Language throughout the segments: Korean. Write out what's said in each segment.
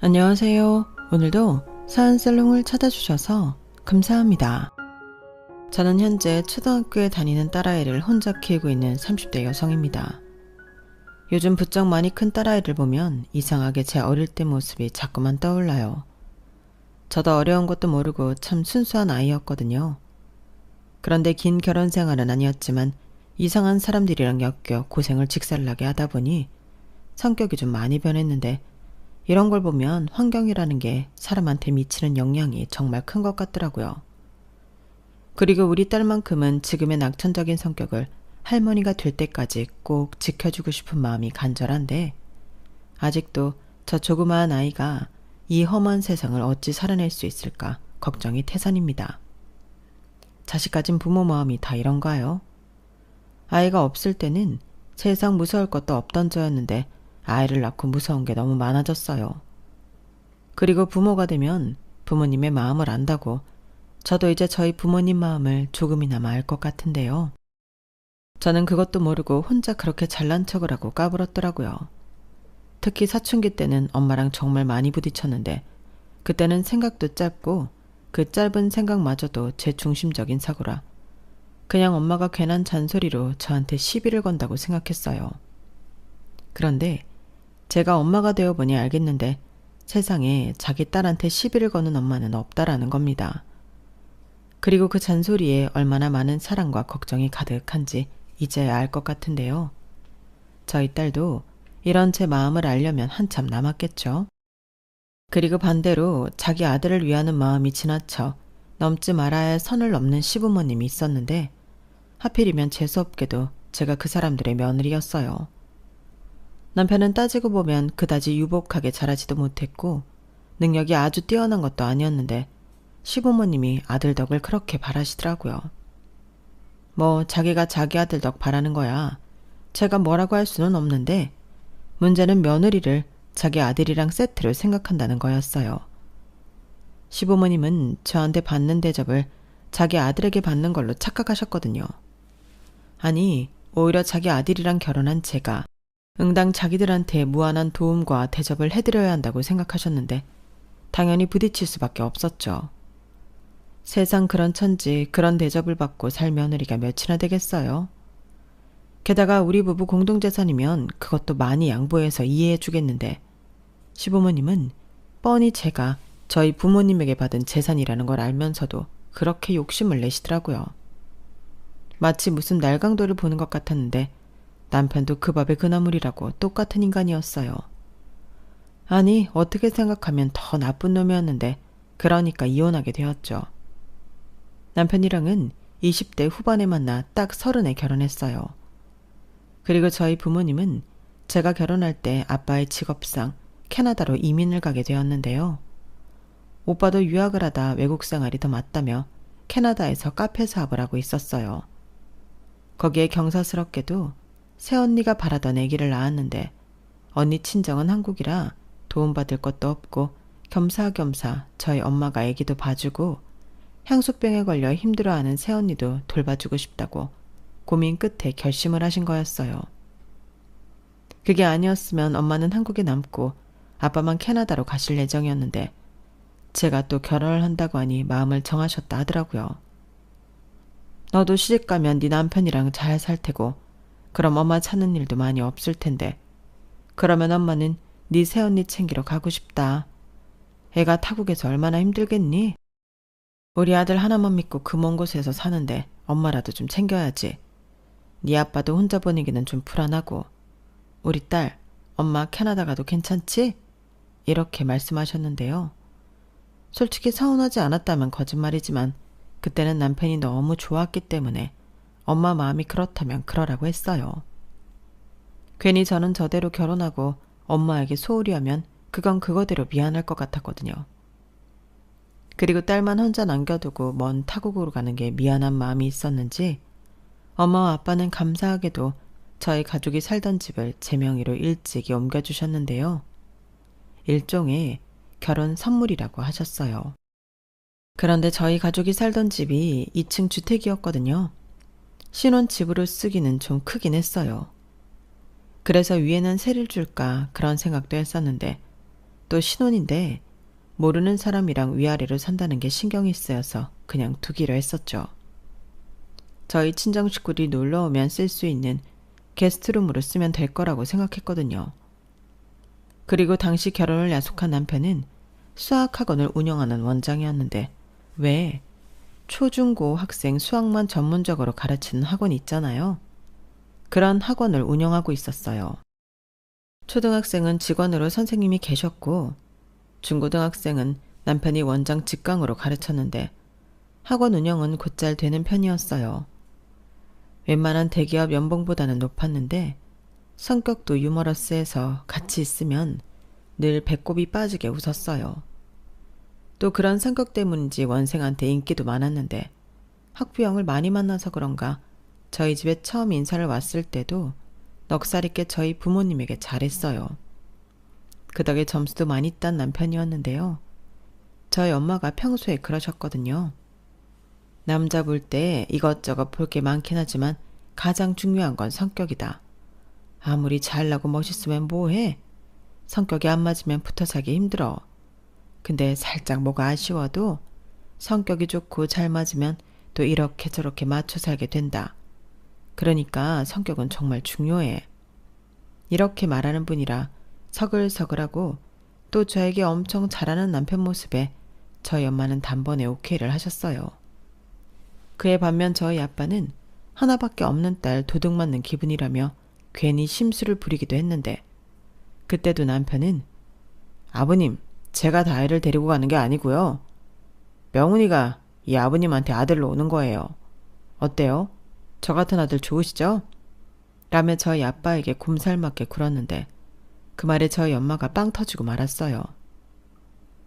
안녕하세요. 오늘도 사연살롱을 찾아주셔서 감사합니다. 저는 현재 초등학교에 다니는 딸아이를 혼자 키우고 있는 30대 여성입니다. 요즘 부쩍 많이 큰 딸아이를 보면 이상하게 제 어릴 때 모습이 자꾸만 떠올라요. 저도 어려운 것도 모르고 참 순수한 아이였거든요. 그런데 긴 결혼 생활은 아니었지만 이상한 사람들이랑 엮여 고생을 직살나게 하다 보니 성격이 좀 많이 변했는데, 이런 걸 보면 환경이라는 게 사람한테 미치는 영향이 정말 큰 것 같더라고요. 그리고 우리 딸만큼은 지금의 낙천적인 성격을 할머니가 될 때까지 꼭 지켜주고 싶은 마음이 간절한데, 아직도 저 조그마한 아이가 이 험한 세상을 어찌 살아낼 수 있을까 걱정이 태산입니다. 자식 가진 부모 마음이 다 이런가요? 아이가 없을 때는 세상 무서울 것도 없던 저였는데 아이를 낳고 무서운 게 너무 많아졌어요. 그리고 부모가 되면 부모님의 마음을 안다고 저도 이제 저희 부모님 마음을 조금이나마 알 것 같은데요. 저는 그것도 모르고 혼자 그렇게 잘난 척을 하고 까불었더라고요. 특히 사춘기 때는 엄마랑 정말 많이 부딪혔는데, 그때는 생각도 짧고 그 짧은 생각마저도 제 중심적인 사고라 그냥 엄마가 괜한 잔소리로 저한테 시비를 건다고 생각했어요. 그런데 제가 엄마가 되어보니 알겠는데, 세상에 자기 딸한테 시비를 거는 엄마는 없다라는 겁니다. 그리고 그 잔소리에 얼마나 많은 사랑과 걱정이 가득한지 이제야 알 것 같은데요. 저희 딸도 이런 제 마음을 알려면 한참 남았겠죠. 그리고 반대로 자기 아들을 위하는 마음이 지나쳐 넘지 말아야 할 선을 넘는 시부모님이 있었는데, 하필이면 재수없게도 제가 그 사람들의 며느리였어요. 남편은 따지고 보면 그다지 유복하게 자라지도 못했고 능력이 아주 뛰어난 것도 아니었는데, 시부모님이 아들 덕을 그렇게 바라시더라고요. 뭐 자기가 자기 아들 덕 바라는 거야 제가 뭐라고 할 수는 없는데, 문제는 며느리를 자기 아들이랑 세트로 생각한다는 거였어요. 시부모님은 저한테 받는 대접을 자기 아들에게 받는 걸로 착각하셨거든요. 아니, 오히려 자기 아들이랑 결혼한 제가 응당 자기들한테 무한한 도움과 대접을 해드려야 한다고 생각하셨는데, 당연히 부딪힐 수밖에 없었죠. 세상 그런 천지 그런 대접을 받고 살 며느리가 몇이나 되겠어요. 게다가 우리 부부 공동재산이면 그것도 많이 양보해서 이해해 주겠는데, 시부모님은 뻔히 제가 저희 부모님에게 받은 재산이라는 걸 알면서도 그렇게 욕심을 내시더라고요. 마치 무슨 날강도를 보는 것 같았는데, 남편도 그 밥의 그 나물이라고 똑같은 인간이었어요. 아니, 어떻게 생각하면 더 나쁜 놈이었는데 그러니까 이혼하게 되었죠. 남편이랑은 20대 후반에 만나 딱 30에 결혼했어요. 그리고 저희 부모님은 제가 결혼할 때 아빠의 직업상 캐나다로 이민을 가게 되었는데요. 오빠도 유학을 하다 외국 생활이 더 맞다며 캐나다에서 카페 사업을 하고 있었어요. 거기에 경사스럽게도 새언니가 바라던 아기를 낳았는데, 언니 친정은 한국이라 도움받을 것도 없고 겸사겸사 저희 엄마가 아기도 봐주고 향수병에 걸려 힘들어하는 새언니도 돌봐주고 싶다고 고민 끝에 결심을 하신 거였어요. 그게 아니었으면 엄마는 한국에 남고 아빠만 캐나다로 가실 예정이었는데, 제가 또 결혼을 한다고 하니 마음을 정하셨다 하더라고요. 너도 시집가면 네 남편이랑 잘 살 테고 그럼 엄마 찾는 일도 많이 없을 텐데, 그러면 엄마는 네 새언니 챙기러 가고 싶다. 애가 타국에서 얼마나 힘들겠니? 우리 아들 하나만 믿고 그 먼 곳에서 사는데 엄마라도 좀 챙겨야지. 네 아빠도 혼자 보내기는 좀 불안하고. 우리 딸, 엄마 캐나다 가도 괜찮지? 이렇게 말씀하셨는데요. 솔직히 서운하지 않았다면 거짓말이지만 그때는 남편이 너무 좋았기 때문에 엄마 마음이 그렇다면 그러라고 했어요. 괜히 저는 저대로 결혼하고 엄마에게 소홀히 하면 그건 그거대로 미안할 것 같았거든요. 그리고 딸만 혼자 남겨두고 먼 타국으로 가는 게 미안한 마음이 있었는지, 엄마와 아빠는 감사하게도 저희 가족이 살던 집을 제 명의로 일찍이 옮겨주셨는데요. 일종의 결혼 선물이라고 하셨어요. 그런데 저희 가족이 살던 집이 2층 주택이었거든요. 신혼집으로 쓰기는 좀 크긴 했어요. 그래서 위에는 세를 줄까 그런 생각도 했었는데, 또 신혼인데 모르는 사람이랑 위아래로 산다는 게 신경이 쓰여서 그냥 두기로 했었죠. 저희 친정 식구들이 놀러 오면 쓸 수 있는 게스트룸으로 쓰면 될 거라고 생각했거든요. 그리고 당시 결혼을 약속한 남편은 수학학원을 운영하는 원장이었는데 왜 초중고 학생 수학만 전문적으로 가르치는 학원이 있잖아요. 그런 학원을 운영하고 있었어요. 초등학생은 직원으로 선생님이 계셨고 중고등학생은 남편이 원장 직강으로 가르쳤는데 학원 운영은 곧잘 되는 편이었어요. 웬만한 대기업 연봉보다는 높았는데 성격도 유머러스해서 같이 있으면 늘 배꼽이 빠지게 웃었어요. 또 그런 성격 때문인지 원생한테 인기도 많았는데 학부형을 많이 만나서 그런가 저희 집에 처음 인사를 왔을 때도 넉살 있게 저희 부모님에게 잘했어요. 그 덕에 점수도 많이 딴 남편이었는데요. 저희 엄마가 평소에 그러셨거든요. 남자 볼 때 이것저것 볼 게 많긴 하지만 가장 중요한 건 성격이다. 아무리 잘나고 멋있으면 뭐해? 성격이 안 맞으면 붙어 살기 힘들어. 근데 살짝 뭐가 아쉬워도 성격이 좋고 잘 맞으면 또 이렇게 저렇게 맞춰 살게 된다. 그러니까 성격은 정말 중요해. 이렇게 말하는 분이라 서글서글하고 또 저에게 엄청 잘하는 남편 모습에 저희 엄마는 단번에 오케이를 하셨어요. 그에 반면 저희 아빠는 하나밖에 없는 딸 도둑 맞는 기분이라며 괜히 심술을 부리기도 했는데 그때도 남편은 아버님, 제가 다 애를 데리고 가는 게 아니고요. 명훈이가 이 아버님한테 아들로 오는 거예요. 어때요? 저 같은 아들 좋으시죠? 라며 저희 아빠에게 곰살맞게 굴었는데 그 말에 저희 엄마가 빵 터지고 말았어요.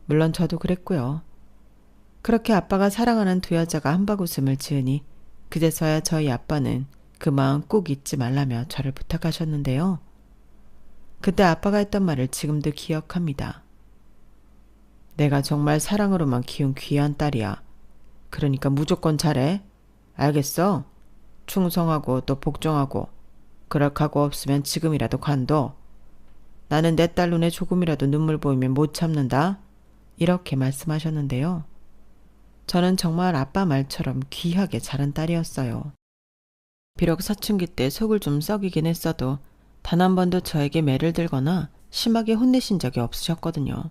물론 저도 그랬고요. 그렇게 아빠가 사랑하는 두 여자가 한바구음을 지으니 그제서야 저희 아빠는 그 마음 꼭 잊지 말라며 저를 부탁하셨는데요. 그때 아빠가 했던 말을 지금도 기억합니다. 내가 정말 사랑으로만 키운 귀한 딸이야. 그러니까 무조건 잘해. 알겠어? 충성하고 또 복종하고 그럴 각오 없으면 지금이라도 관둬. 나는 내 딸 눈에 조금이라도 눈물 보이면 못 참는다. 이렇게 말씀하셨는데요. 저는 정말 아빠 말처럼 귀하게 자란 딸이었어요. 비록 사춘기 때 속을 좀 썩이긴 했어도 단 한 번도 저에게 매를 들거나 심하게 혼내신 적이 없으셨거든요.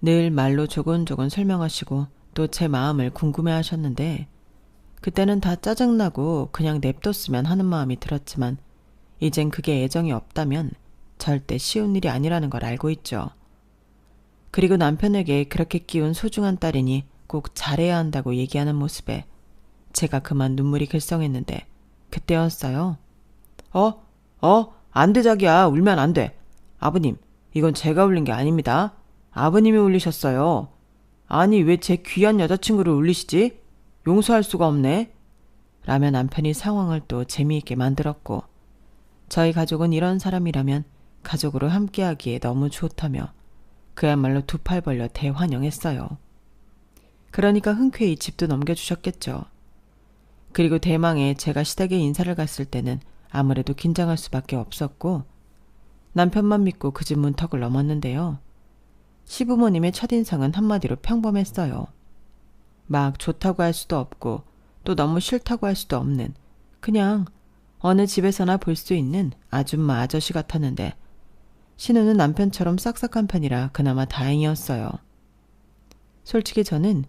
늘 말로 조곤조곤 설명하시고 또 제 마음을 궁금해하셨는데 그때는 다 짜증나고 그냥 냅뒀으면 하는 마음이 들었지만 이젠 그게 애정이 없다면 절대 쉬운 일이 아니라는 걸 알고 있죠. 그리고 남편에게 그렇게 끼운 소중한 딸이니 꼭 잘해야 한다고 얘기하는 모습에 제가 그만 눈물이 글썽했는데 그때였어요. 안 돼 자기야. 울면 안 돼. 아버님, 이건 제가 울린 게 아닙니다. 아버님이 울리셨어요. 아니 왜 제 귀한 여자친구를 울리시지? 용서할 수가 없네. 라며 남편이 상황을 또 재미있게 만들었고 저희 가족은 이런 사람이라면 가족으로 함께하기에 너무 좋다며 그야말로 두 팔 벌려 대환영했어요. 그러니까 흔쾌히 집도 넘겨주셨겠죠. 그리고 대망에 제가 시댁에 인사를 갔을 때는 아무래도 긴장할 수밖에 없었고 남편만 믿고 그 집 문턱을 넘었는데요. 시부모님의 첫인상은 한마디로 평범했어요. 막 좋다고 할 수도 없고 또 너무 싫다고 할 수도 없는 그냥 어느 집에서나 볼 수 있는 아줌마 아저씨 같았는데 신우는 남편처럼 싹싹한 편이라 그나마 다행이었어요. 솔직히 저는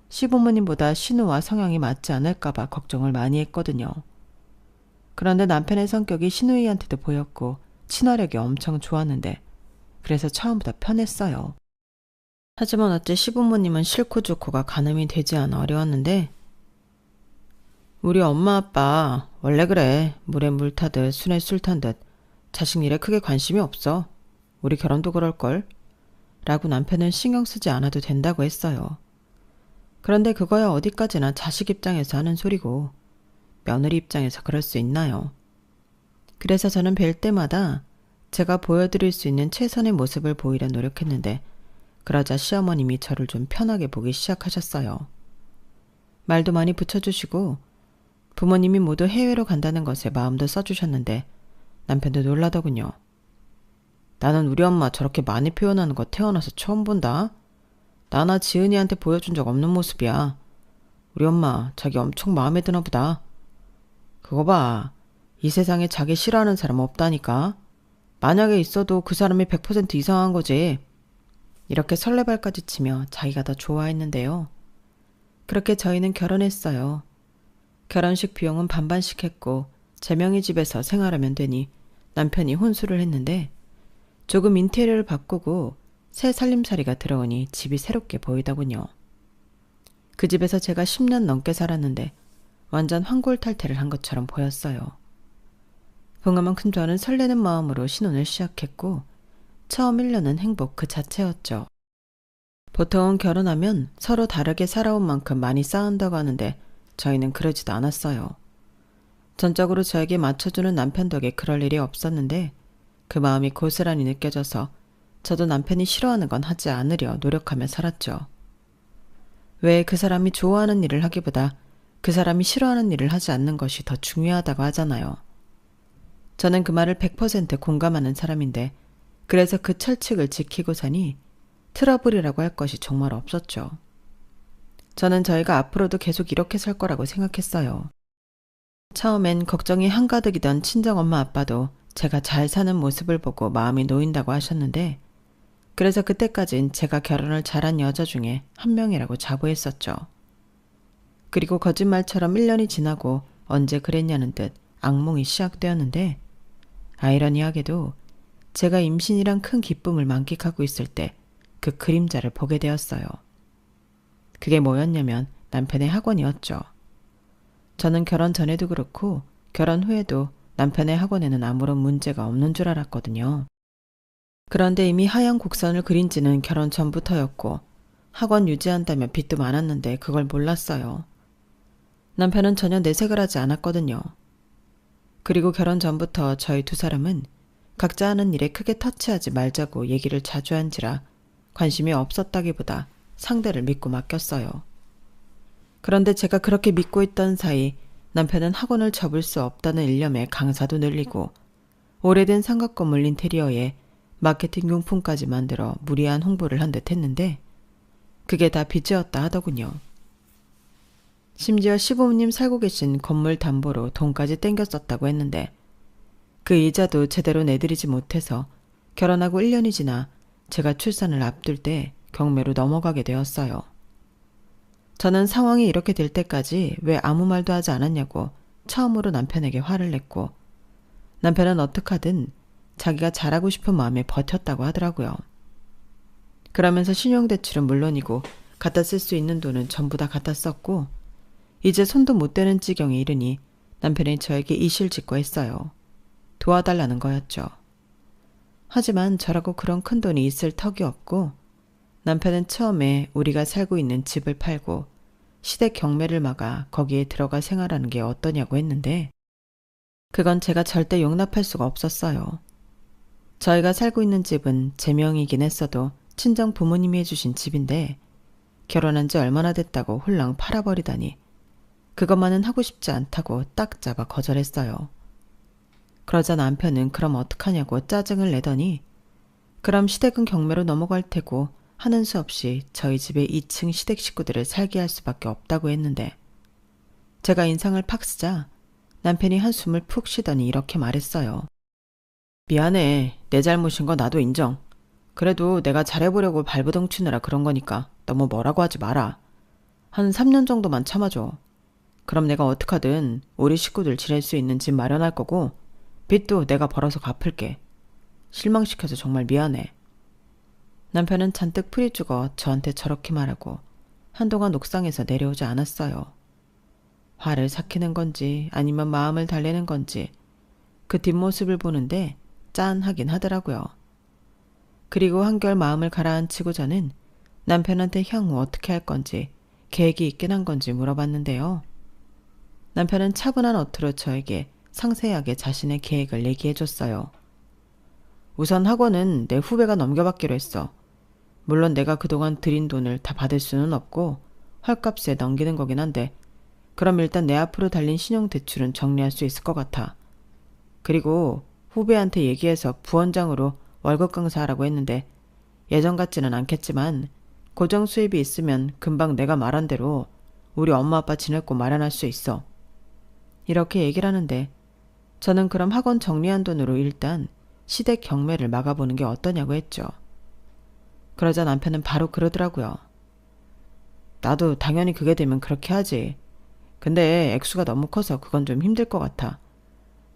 시부모님보다 신우와 성향이 맞지 않을까봐 걱정을 많이 했거든요. 그런데 남편의 성격이 신우이한테도 보였고 친화력이 엄청 좋았는데 그래서 처음부터 편했어요. 하지만 어째 시부모님은 싫고 좋고가 가늠이 되지 않아 어려웠는데 우리 엄마 아빠 원래 그래. 물에 물 타듯 술에 술 탄 듯 자식 일에 크게 관심이 없어. 우리 결혼도 그럴걸. 라고 남편은 신경 쓰지 않아도 된다고 했어요. 그런데 그거야 어디까지나 자식 입장에서 하는 소리고 며느리 입장에서 그럴 수 있나요? 그래서 저는 뵐 때마다 제가 보여드릴 수 있는 최선의 모습을 보이려 노력했는데 그러자 시어머님이 저를 좀 편하게 보기 시작하셨어요. 말도 많이 붙여주시고 부모님이 모두 해외로 간다는 것에 마음도 써주셨는데 남편도 놀라더군요. 나는 우리 엄마 저렇게 많이 표현하는 거 태어나서 처음 본다. 나나 지은이한테 보여준 적 없는 모습이야. 우리 엄마 자기 엄청 마음에 드나 보다. 그거 봐. 이 세상에 자기 싫어하는 사람 없다니까. 만약에 있어도 그 사람이 100% 이상한 거지. 이렇게 설레발까지 치며 자기가 더 좋아했는데요. 그렇게 저희는 결혼했어요. 결혼식 비용은 반반씩 했고 제명이 집에서 생활하면 되니 남편이 혼수를 했는데 조금 인테리어를 바꾸고 새 살림살이가 들어오니 집이 새롭게 보이더군요. 그 집에서 제가 10년 넘게 살았는데 완전 환골탈태를 한 것처럼 보였어요. 봉하만큼 저는 설레는 마음으로 신혼을 시작했고 처음 1년은 행복 그 자체였죠. 보통 결혼하면 서로 다르게 살아온 만큼 많이 싸운다고 하는데 저희는 그러지도 않았어요. 전적으로 저에게 맞춰주는 남편 덕에 그럴 일이 없었는데 그 마음이 고스란히 느껴져서 저도 남편이 싫어하는 건 하지 않으려 노력하며 살았죠. 왜 그 사람이 좋아하는 일을 하기보다 그 사람이 싫어하는 일을 하지 않는 것이 더 중요하다고 하잖아요. 저는 그 말을 100% 공감하는 사람인데 그래서 그 철칙을 지키고 사니 트러블이라고 할 것이 정말 없었죠. 저는 저희가 앞으로도 계속 이렇게 살 거라고 생각했어요. 처음엔 걱정이 한가득이던 친정엄마 아빠도 제가 잘 사는 모습을 보고 마음이 놓인다고 하셨는데 그래서 그때까진 제가 결혼을 잘한 여자 중에 한 명이라고 자부했었죠. 그리고 거짓말처럼 1년이 지나고 언제 그랬냐는 듯 악몽이 시작되었는데 아이러니하게도 제가 임신이란 큰 기쁨을 만끽하고 있을 때 그 그림자를 보게 되었어요. 그게 뭐였냐면 남편의 학원이었죠. 저는 결혼 전에도 그렇고 결혼 후에도 남편의 학원에는 아무런 문제가 없는 줄 알았거든요. 그런데 이미 하얀 곡선을 그린 지는 결혼 전부터였고 학원 유지한다며 빚도 많았는데 그걸 몰랐어요. 남편은 전혀 내색을 하지 않았거든요. 그리고 결혼 전부터 저희 두 사람은 각자 하는 일에 크게 터치하지 말자고 얘기를 자주 한지라 관심이 없었다기보다 상대를 믿고 맡겼어요. 그런데 제가 그렇게 믿고 있던 사이 남편은 학원을 접을 수 없다는 일념에 강사도 늘리고 오래된 삼각 건물 인테리어에 마케팅 용품까지 만들어 무리한 홍보를 한 듯 했는데 그게 다 빚이었다 하더군요. 심지어 시부모님 살고 계신 건물 담보로 돈까지 땡겨 썼다고 했는데 그 이자도 제대로 내드리지 못해서 결혼하고 1년이 지나 제가 출산을 앞둘 때 경매로 넘어가게 되었어요. 저는 상황이 이렇게 될 때까지 왜 아무 말도 하지 않았냐고 처음으로 남편에게 화를 냈고 남편은 어떡하든 자기가 잘하고 싶은 마음에 버텼다고 하더라고요. 그러면서 신용대출은 물론이고 갖다 쓸 수 있는 돈은 전부 다 갖다 썼고 이제 손도 못 대는 지경에 이르니 남편이 저에게 이실직고 했어요. 도와달라는 거였죠. 하지만 저라고 그런 큰 돈이 있을 턱이 없고 남편은 처음에 우리가 살고 있는 집을 팔고 시댁 경매를 막아 거기에 들어가 생활하는 게 어떠냐고 했는데 그건 제가 절대 용납할 수가 없었어요. 저희가 살고 있는 집은 제 명이긴 했어도 친정 부모님이 해주신 집인데 결혼한 지 얼마나 됐다고 홀랑 팔아버리다니 그것만은 하고 싶지 않다고 딱 잡아 거절했어요. 그러자 남편은 그럼 어떡하냐고 짜증을 내더니 그럼 시댁은 경매로 넘어갈 테고 하는 수 없이 저희 집에 2층 시댁 식구들을 살게 할 수밖에 없다고 했는데 제가 인상을 팍 쓰자 남편이 한숨을 푹 쉬더니 이렇게 말했어요. 미안해. 내 잘못인 거 나도 인정. 그래도 내가 잘해보려고 발버둥 치느라 그런 거니까 너무 뭐라고 하지 마라. 한 3년 정도만 참아줘. 그럼 내가 어떡하든 우리 식구들 지낼 수 있는 집 마련할 거고 빚도 내가 벌어서 갚을게. 실망시켜서 정말 미안해. 남편은 잔뜩 풀이 죽어 저한테 저렇게 말하고 한동안 옥상에서 내려오지 않았어요. 화를 삭히는 건지 아니면 마음을 달래는 건지 그 뒷모습을 보는데 짠하긴 하더라고요. 그리고 한결 마음을 가라앉히고 저는 남편한테 향후 어떻게 할 건지 계획이 있긴 한 건지 물어봤는데요. 남편은 차분한 어투로 저에게 상세하게 자신의 계획을 얘기해줬어요. 우선 학원은 내 후배가 넘겨받기로 했어. 물론 내가 그동안 들인 돈을 다 받을 수는 없고 헐값에 넘기는 거긴 한데 그럼 일단 내 앞으로 달린 신용대출은 정리할 수 있을 것 같아. 그리고 후배한테 얘기해서 부원장으로 월급 강사하라고 했는데 예전 같지는 않겠지만 고정 수입이 있으면 금방 내가 말한 대로 우리 엄마 아빠 지낼 곳 마련할 수 있어. 이렇게 얘기를 하는데 저는 그럼 학원 정리한 돈으로 일단 시댁 경매를 막아보는 게 어떠냐고 했죠. 그러자 남편은 바로 그러더라고요. 나도 당연히 그게 되면 그렇게 하지. 근데 액수가 너무 커서 그건 좀 힘들 것 같아.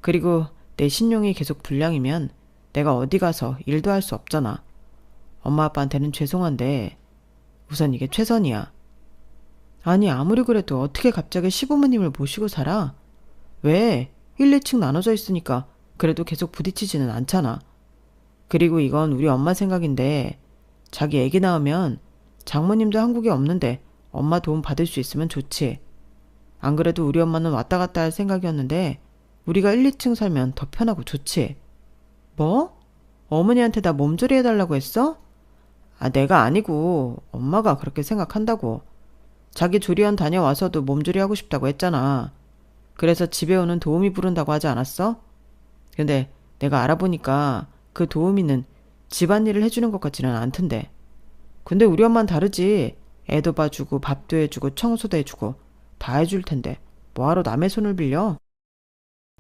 그리고 내 신용이 계속 불량이면 내가 어디 가서 일도 할 수 없잖아. 엄마 아빠한테는 죄송한데 우선 이게 최선이야. 아니 아무리 그래도 어떻게 갑자기 시부모님을 모시고 살아? 왜? 1, 2층 나눠져 있으니까 그래도 계속 부딪히지는 않잖아. 그리고 이건 우리 엄마 생각인데 자기 애기 낳으면 장모님도 한국에 없는데 엄마 도움 받을 수 있으면 좋지. 안 그래도 우리 엄마는 왔다 갔다 할 생각이었는데 우리가 1, 2층 살면 더 편하고 좋지. 뭐? 어머니한테 나 몸조리 해달라고 했어? 아, 내가 아니고 엄마가 그렇게 생각한다고. 자기 조리원 다녀와서도 몸조리 하고 싶다고 했잖아. 그래서 집에 오는 도우미 부른다고 하지 않았어? 근데 내가 알아보니까 그 도우미는 집안일을 해주는 것 같지는 않던데. 근데 우리 엄마는 다르지. 애도 봐주고 밥도 해주고 청소도 해주고 다 해줄 텐데 뭐하러 남의 손을 빌려?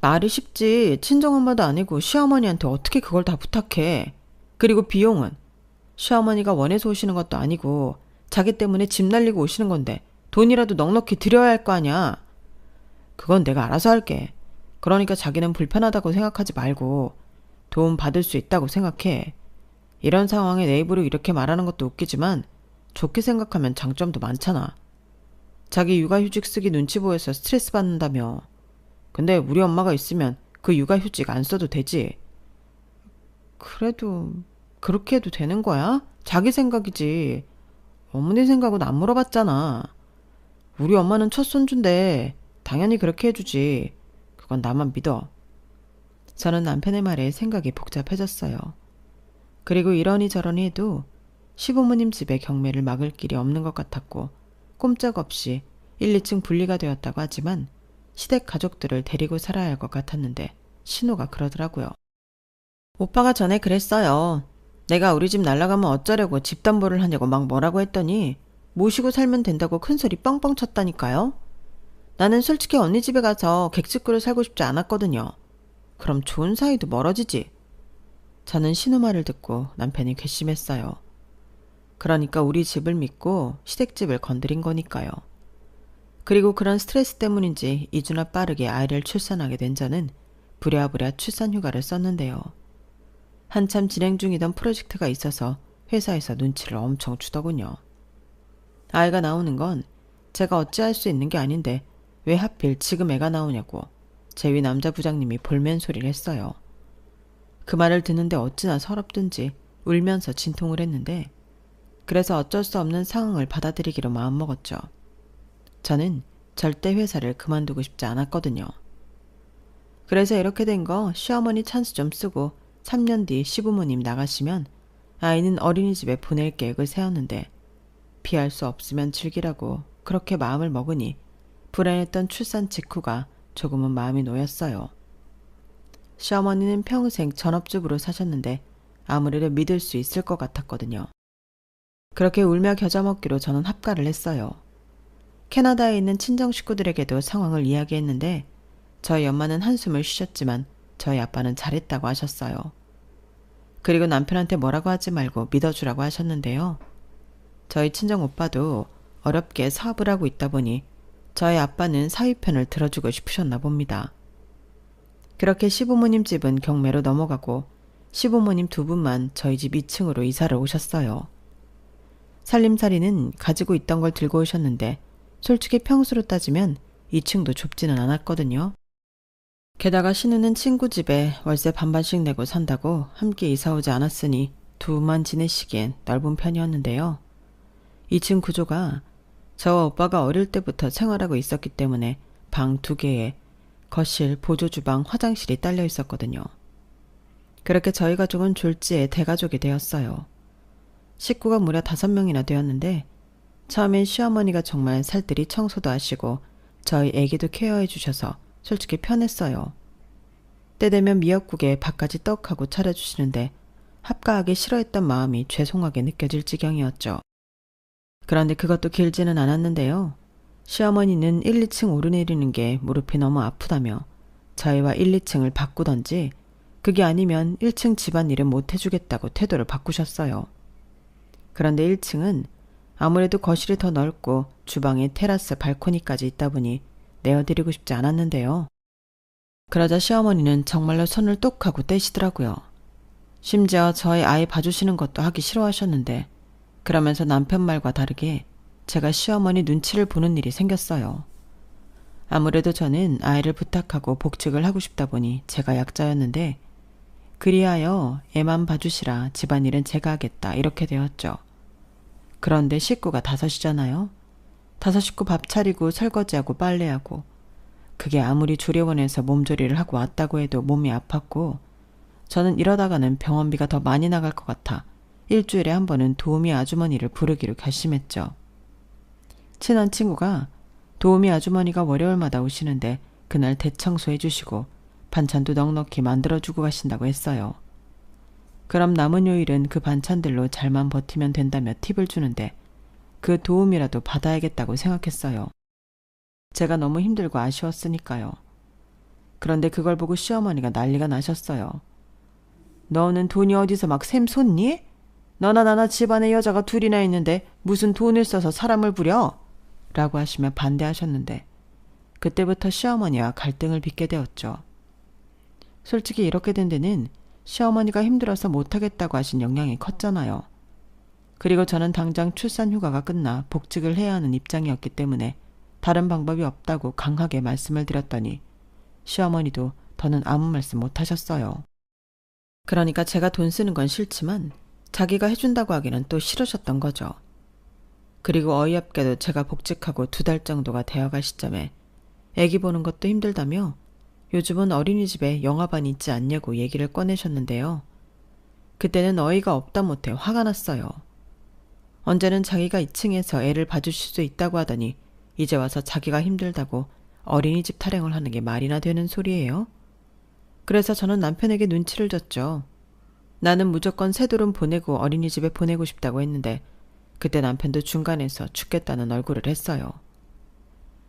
말이 쉽지. 친정엄마도 아니고 시어머니한테 어떻게 그걸 다 부탁해. 그리고 비용은 시어머니가 원해서 오시는 것도 아니고 자기 때문에 집 날리고 오시는 건데 돈이라도 넉넉히 드려야 할 거 아니야. 그건 내가 알아서 할게. 그러니까 자기는 불편하다고 생각하지 말고 도움 받을 수 있다고 생각해. 이런 상황에 내 입으로 이렇게 말하는 것도 웃기지만 좋게 생각하면 장점도 많잖아. 자기 육아휴직 쓰기 눈치 보여서 스트레스 받는다며. 근데 우리 엄마가 있으면 그 육아휴직 안 써도 되지. 그래도 그렇게 해도 되는 거야? 자기 생각이지. 어머니 생각은 안 물어봤잖아. 우리 엄마는 첫 손주인데 당연히 그렇게 해주지. 그건 나만 믿어. 저는 남편의 말에 생각이 복잡해졌어요. 그리고 이러니 저러니 해도 시부모님 집에 경매를 막을 길이 없는 것 같았고 꼼짝없이 1, 2층 분리가 되었다고 하지만 시댁 가족들을 데리고 살아야 할 것 같았는데 신호가 그러더라고요. 오빠가 전에 그랬어요. 내가 우리 집 날아가면 어쩌려고 집담보를 하냐고 막 뭐라고 했더니 모시고 살면 된다고 큰소리 뻥뻥 쳤다니까요. 나는 솔직히 언니 집에 가서 객집구를 살고 싶지 않았거든요. 그럼 좋은 사이도 멀어지지. 저는 신우 말을 듣고 남편이 괘씸했어요. 그러니까 우리 집을 믿고 시댁집을 건드린 거니까요. 그리고 그런 스트레스 때문인지 2주나 빠르게 아이를 출산하게 된 저는 부랴부랴 출산휴가를 썼는데요. 한참 진행 중이던 프로젝트가 있어서 회사에서 눈치를 엄청 주더군요. 아이가 나오는 건 제가 어찌할 수 있는 게 아닌데 왜 하필 지금 애가 나오냐고 제 위 남자 부장님이 볼멘 소리를 했어요. 그 말을 듣는데 어찌나 서럽든지 울면서 진통을 했는데 그래서 어쩔 수 없는 상황을 받아들이기로 마음먹었죠. 저는 절대 회사를 그만두고 싶지 않았거든요. 그래서 이렇게 된 거 시어머니 찬스 좀 쓰고 3년 뒤 시부모님 나가시면 아이는 어린이집에 보낼 계획을 세웠는데 피할 수 없으면 즐기라고 그렇게 마음을 먹으니 불안했던 출산 직후가 조금은 마음이 놓였어요. 시어머니는 평생 전업주부로 사셨는데 아무래도 믿을 수 있을 것 같았거든요. 그렇게 울며 겨자 먹기로 저는 합가를 했어요. 캐나다에 있는 친정 식구들에게도 상황을 이야기했는데 저희 엄마는 한숨을 쉬셨지만 저희 아빠는 잘했다고 하셨어요. 그리고 남편한테 뭐라고 하지 말고 믿어주라고 하셨는데요. 저희 친정 오빠도 어렵게 사업을 하고 있다 보니 저희 아빠는 사위 편을 들어주고 싶으셨나 봅니다. 그렇게 시부모님 집은 경매로 넘어가고 시부모님 두 분만 저희 집 2층으로 이사를 오셨어요. 살림살이는 가지고 있던 걸 들고 오셨는데 솔직히 평수로 따지면 2층도 좁지는 않았거든요. 게다가 신우는 친구 집에 월세 반반씩 내고 산다고 함께 이사 오지 않았으니 두만 지내시기엔 넓은 편이었는데요. 2층 구조가 저와 오빠가 어릴 때부터 생활하고 있었기 때문에 방 2개에 거실, 보조주방, 화장실이 딸려 있었거든요. 그렇게 저희 가족은 졸지에 대가족이 되었어요. 식구가 무려 5명이나 되었는데 처음엔 시어머니가 정말 살뜰히 청소도 하시고 저희 애기도 케어해 주셔서 솔직히 편했어요. 때 되면 미역국에 밥까지 떡하고 차려주시는데 합가하기 싫어했던 마음이 죄송하게 느껴질 지경이었죠. 그런데 그것도 길지는 않았는데요. 시어머니는 1, 2층 오르내리는 게 무릎이 너무 아프다며 저희와 1, 2층을 바꾸던지 그게 아니면 1층 집안일은 못 해주겠다고 태도를 바꾸셨어요. 그런데 1층은 아무래도 거실이 더 넓고 주방에 테라스 발코니까지 있다 보니 내어드리고 싶지 않았는데요. 그러자 시어머니는 정말로 손을 똑 하고 떼시더라고요. 심지어 저희 아이 봐주시는 것도 하기 싫어하셨는데 그러면서 남편 말과 다르게 제가 시어머니 눈치를 보는 일이 생겼어요. 아무래도 저는 아이를 부탁하고 복직을 하고 싶다 보니 제가 약자였는데 그리하여 애만 봐주시라 집안일은 제가 하겠다 이렇게 되었죠. 그런데 식구가 5이잖아요. 5 식구 밥 차리고 설거지하고 빨래하고 그게 아무리 조리원에서 몸조리를 하고 왔다고 해도 몸이 아팠고 저는 이러다가는 병원비가 더 많이 나갈 것 같아 일주일에 한 번은 도우미 아주머니를 부르기로 결심했죠. 친한 친구가 도우미 아주머니가 월요일마다 오시는데 그날 대청소해 주시고 반찬도 넉넉히 만들어주고 가신다고 했어요. 그럼 남은 요일은 그 반찬들로 잘만 버티면 된다며 팁을 주는데 그 도움이라도 받아야겠다고 생각했어요. 제가 너무 힘들고 아쉬웠으니까요. 그런데 그걸 보고 시어머니가 난리가 나셨어요. 너는 돈이 어디서 막 샘 솟니? 너나 나나 집안에 여자가 2이나 있는데 무슨 돈을 써서 사람을 부려? 라고 하시며 반대하셨는데 그때부터 시어머니와 갈등을 빚게 되었죠. 솔직히 이렇게 된 데는 시어머니가 힘들어서 못하겠다고 하신 영향이 컸잖아요. 그리고 저는 당장 출산 휴가가 끝나 복직을 해야 하는 입장이었기 때문에 다른 방법이 없다고 강하게 말씀을 드렸더니 시어머니도 더는 아무 말씀 못 하셨어요. 그러니까 제가 돈 쓰는 건 싫지만 자기가 해준다고 하기는 또 싫으셨던 거죠. 그리고 어이없게도 제가 복직하고 2달 정도가 되어갈 시점에 애기 보는 것도 힘들다며 요즘은 어린이집에 영화반이 있지 않냐고 얘기를 꺼내셨는데요. 그때는 어이가 없다 못해 화가 났어요. 언제는 자기가 2층에서 애를 봐주실 수 있다고 하더니 이제 와서 자기가 힘들다고 어린이집 타령을 하는 게 말이나 되는 소리예요? 그래서 저는 남편에게 눈치를 줬죠. 나는 무조건 새돌은 보내고 어린이집에 보내고 싶다고 했는데 그때 남편도 중간에서 죽겠다는 얼굴을 했어요.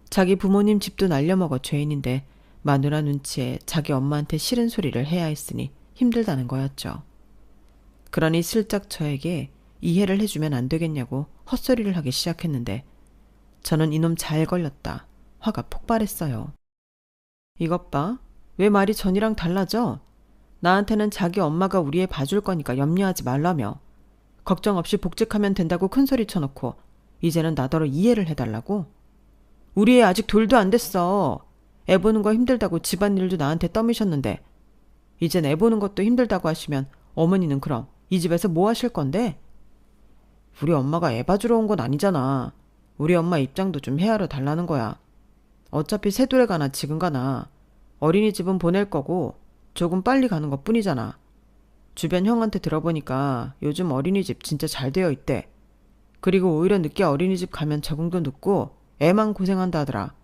자기 부모님 집도 날려먹어 죄인인데 마누라 눈치에 자기 엄마한테 싫은 소리를 해야 했으니 힘들다는 거였죠. 그러니 슬쩍 저에게 이해를 해주면 안 되겠냐고 헛소리를 하기 시작했는데 저는 이놈 잘 걸렸다. 화가 폭발했어요. 이것 봐. 왜 말이 전이랑 달라져? 나한테는 자기 엄마가 우리 애 봐줄 거니까 염려하지 말라며. 걱정 없이 복직하면 된다고 큰소리 쳐놓고 이제는 나더러 이해를 해달라고? 우리 애 아직 돌도 안 됐어. 애 보는 거 힘들다고 집안일도 나한테 떠미셨는데 이젠 애 보는 것도 힘들다고 하시면 어머니는 그럼 이 집에서 뭐 하실 건데? 우리 엄마가 애 봐주러 온 건 아니잖아. 우리 엄마 입장도 좀 헤아려 달라는 거야. 어차피 새돌에 가나 지금 가나 어린이집은 보낼 거고 조금 빨리 가는 것 뿐이잖아. 주변 형한테 들어보니까 요즘 어린이집 진짜 잘 되어 있대. 그리고 오히려 늦게 어린이집 가면 적응도 늦고 애만 고생한다 하더라.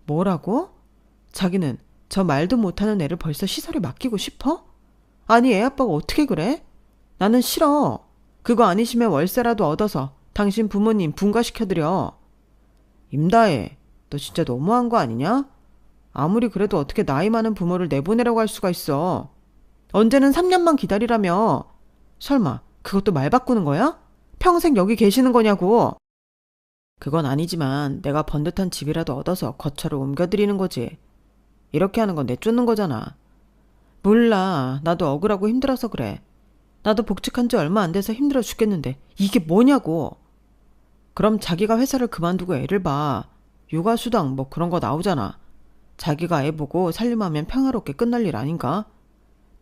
뭐라고? 자기는 저 말도 못하는 애를 벌써 시설에 맡기고 싶어? 아니 애 아빠가 어떻게 그래? 나는 싫어. 그거 아니시면 월세라도 얻어서 당신 부모님 분가시켜드려. 임다혜, 너 진짜 너무한 거 아니냐? 아무리 그래도 어떻게 나이 많은 부모를 내보내라고 할 수가 있어. 언제는 3년만 기다리라며. 설마 그것도 말 바꾸는 거야? 평생 여기 계시는 거냐고. 그건 아니지만 내가 번듯한 집이라도 얻어서 거처로 옮겨드리는 거지. 이렇게 하는 건 내쫓는 거잖아. 몰라. 나도 억울하고 힘들어서 그래. 나도 복직한 지 얼마 안 돼서 힘들어 죽겠는데 이게 뭐냐고. 그럼 자기가 회사를 그만두고 애를 봐. 육아수당 뭐 그런 거 나오잖아. 자기가 애 보고 살림하면 평화롭게 끝날 일 아닌가?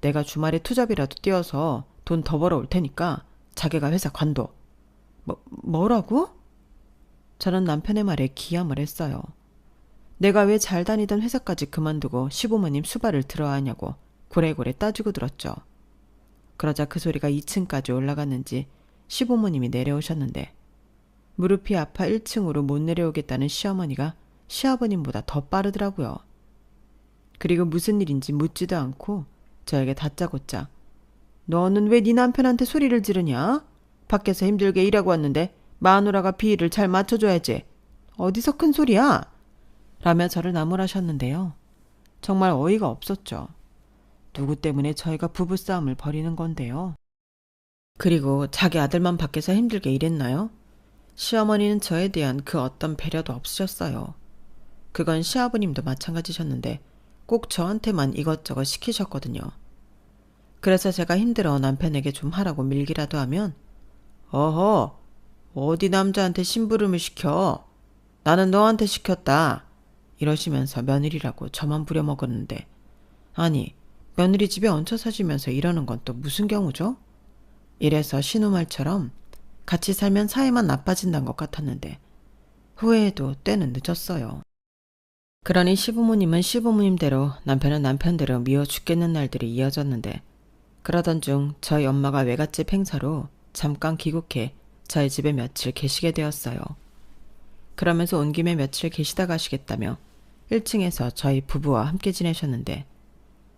내가 주말에 투잡이라도 뛰어서 돈 더 벌어올 테니까 자기가 회사 관둬. 뭐라고? 저는 남편의 말에 기함을 했어요. 내가 왜 잘 다니던 회사까지 그만두고 시부모님 수발을 들어야 하냐고 고래고래 따지고 들었죠. 그러자 그 소리가 2층까지 올라갔는지 시부모님이 내려오셨는데 무릎이 아파 1층으로 못 내려오겠다는 시어머니가 시아버님보다 더 빠르더라고요. 그리고 무슨 일인지 묻지도 않고 저에게 다짜고짜 너는 왜 네 남편한테 소리를 지르냐? 밖에서 힘들게 일하고 왔는데 마누라가 비위를 잘 맞춰줘야지. 어디서 큰 소리야? 라며 저를 나무라셨는데요. 정말 어이가 없었죠. 누구 때문에 저희가 부부싸움을 벌이는 건데요. 그리고 자기 아들만 밖에서 힘들게 일했나요? 시어머니는 저에 대한 그 어떤 배려도 없으셨어요. 그건 시아버님도 마찬가지셨는데 꼭 저한테만 이것저것 시키셨거든요. 그래서 제가 힘들어 남편에게 좀 하라고 밀기라도 하면 어허, 어디 남자한테 심부름을 시켜. 나는 너한테 시켰다. 이러시면서 며느리라고 저만 부려먹었는데 아니, 며느리 집에 얹혀 사시면서 이러는 건 또 무슨 경우죠? 이래서 신우말처럼 같이 살면 사이만 나빠진다는 것 같았는데 후회해도 때는 늦었어요. 그러니 시부모님은 시부모님대로 남편은 남편대로 미워 죽겠는 날들이 이어졌는데 그러던 중 저희 엄마가 외갓집 행사로 잠깐 귀국해 저희 집에 며칠 계시게 되었어요. 그러면서 온 김에 며칠 계시다 가시겠다며 1층에서 저희 부부와 함께 지내셨는데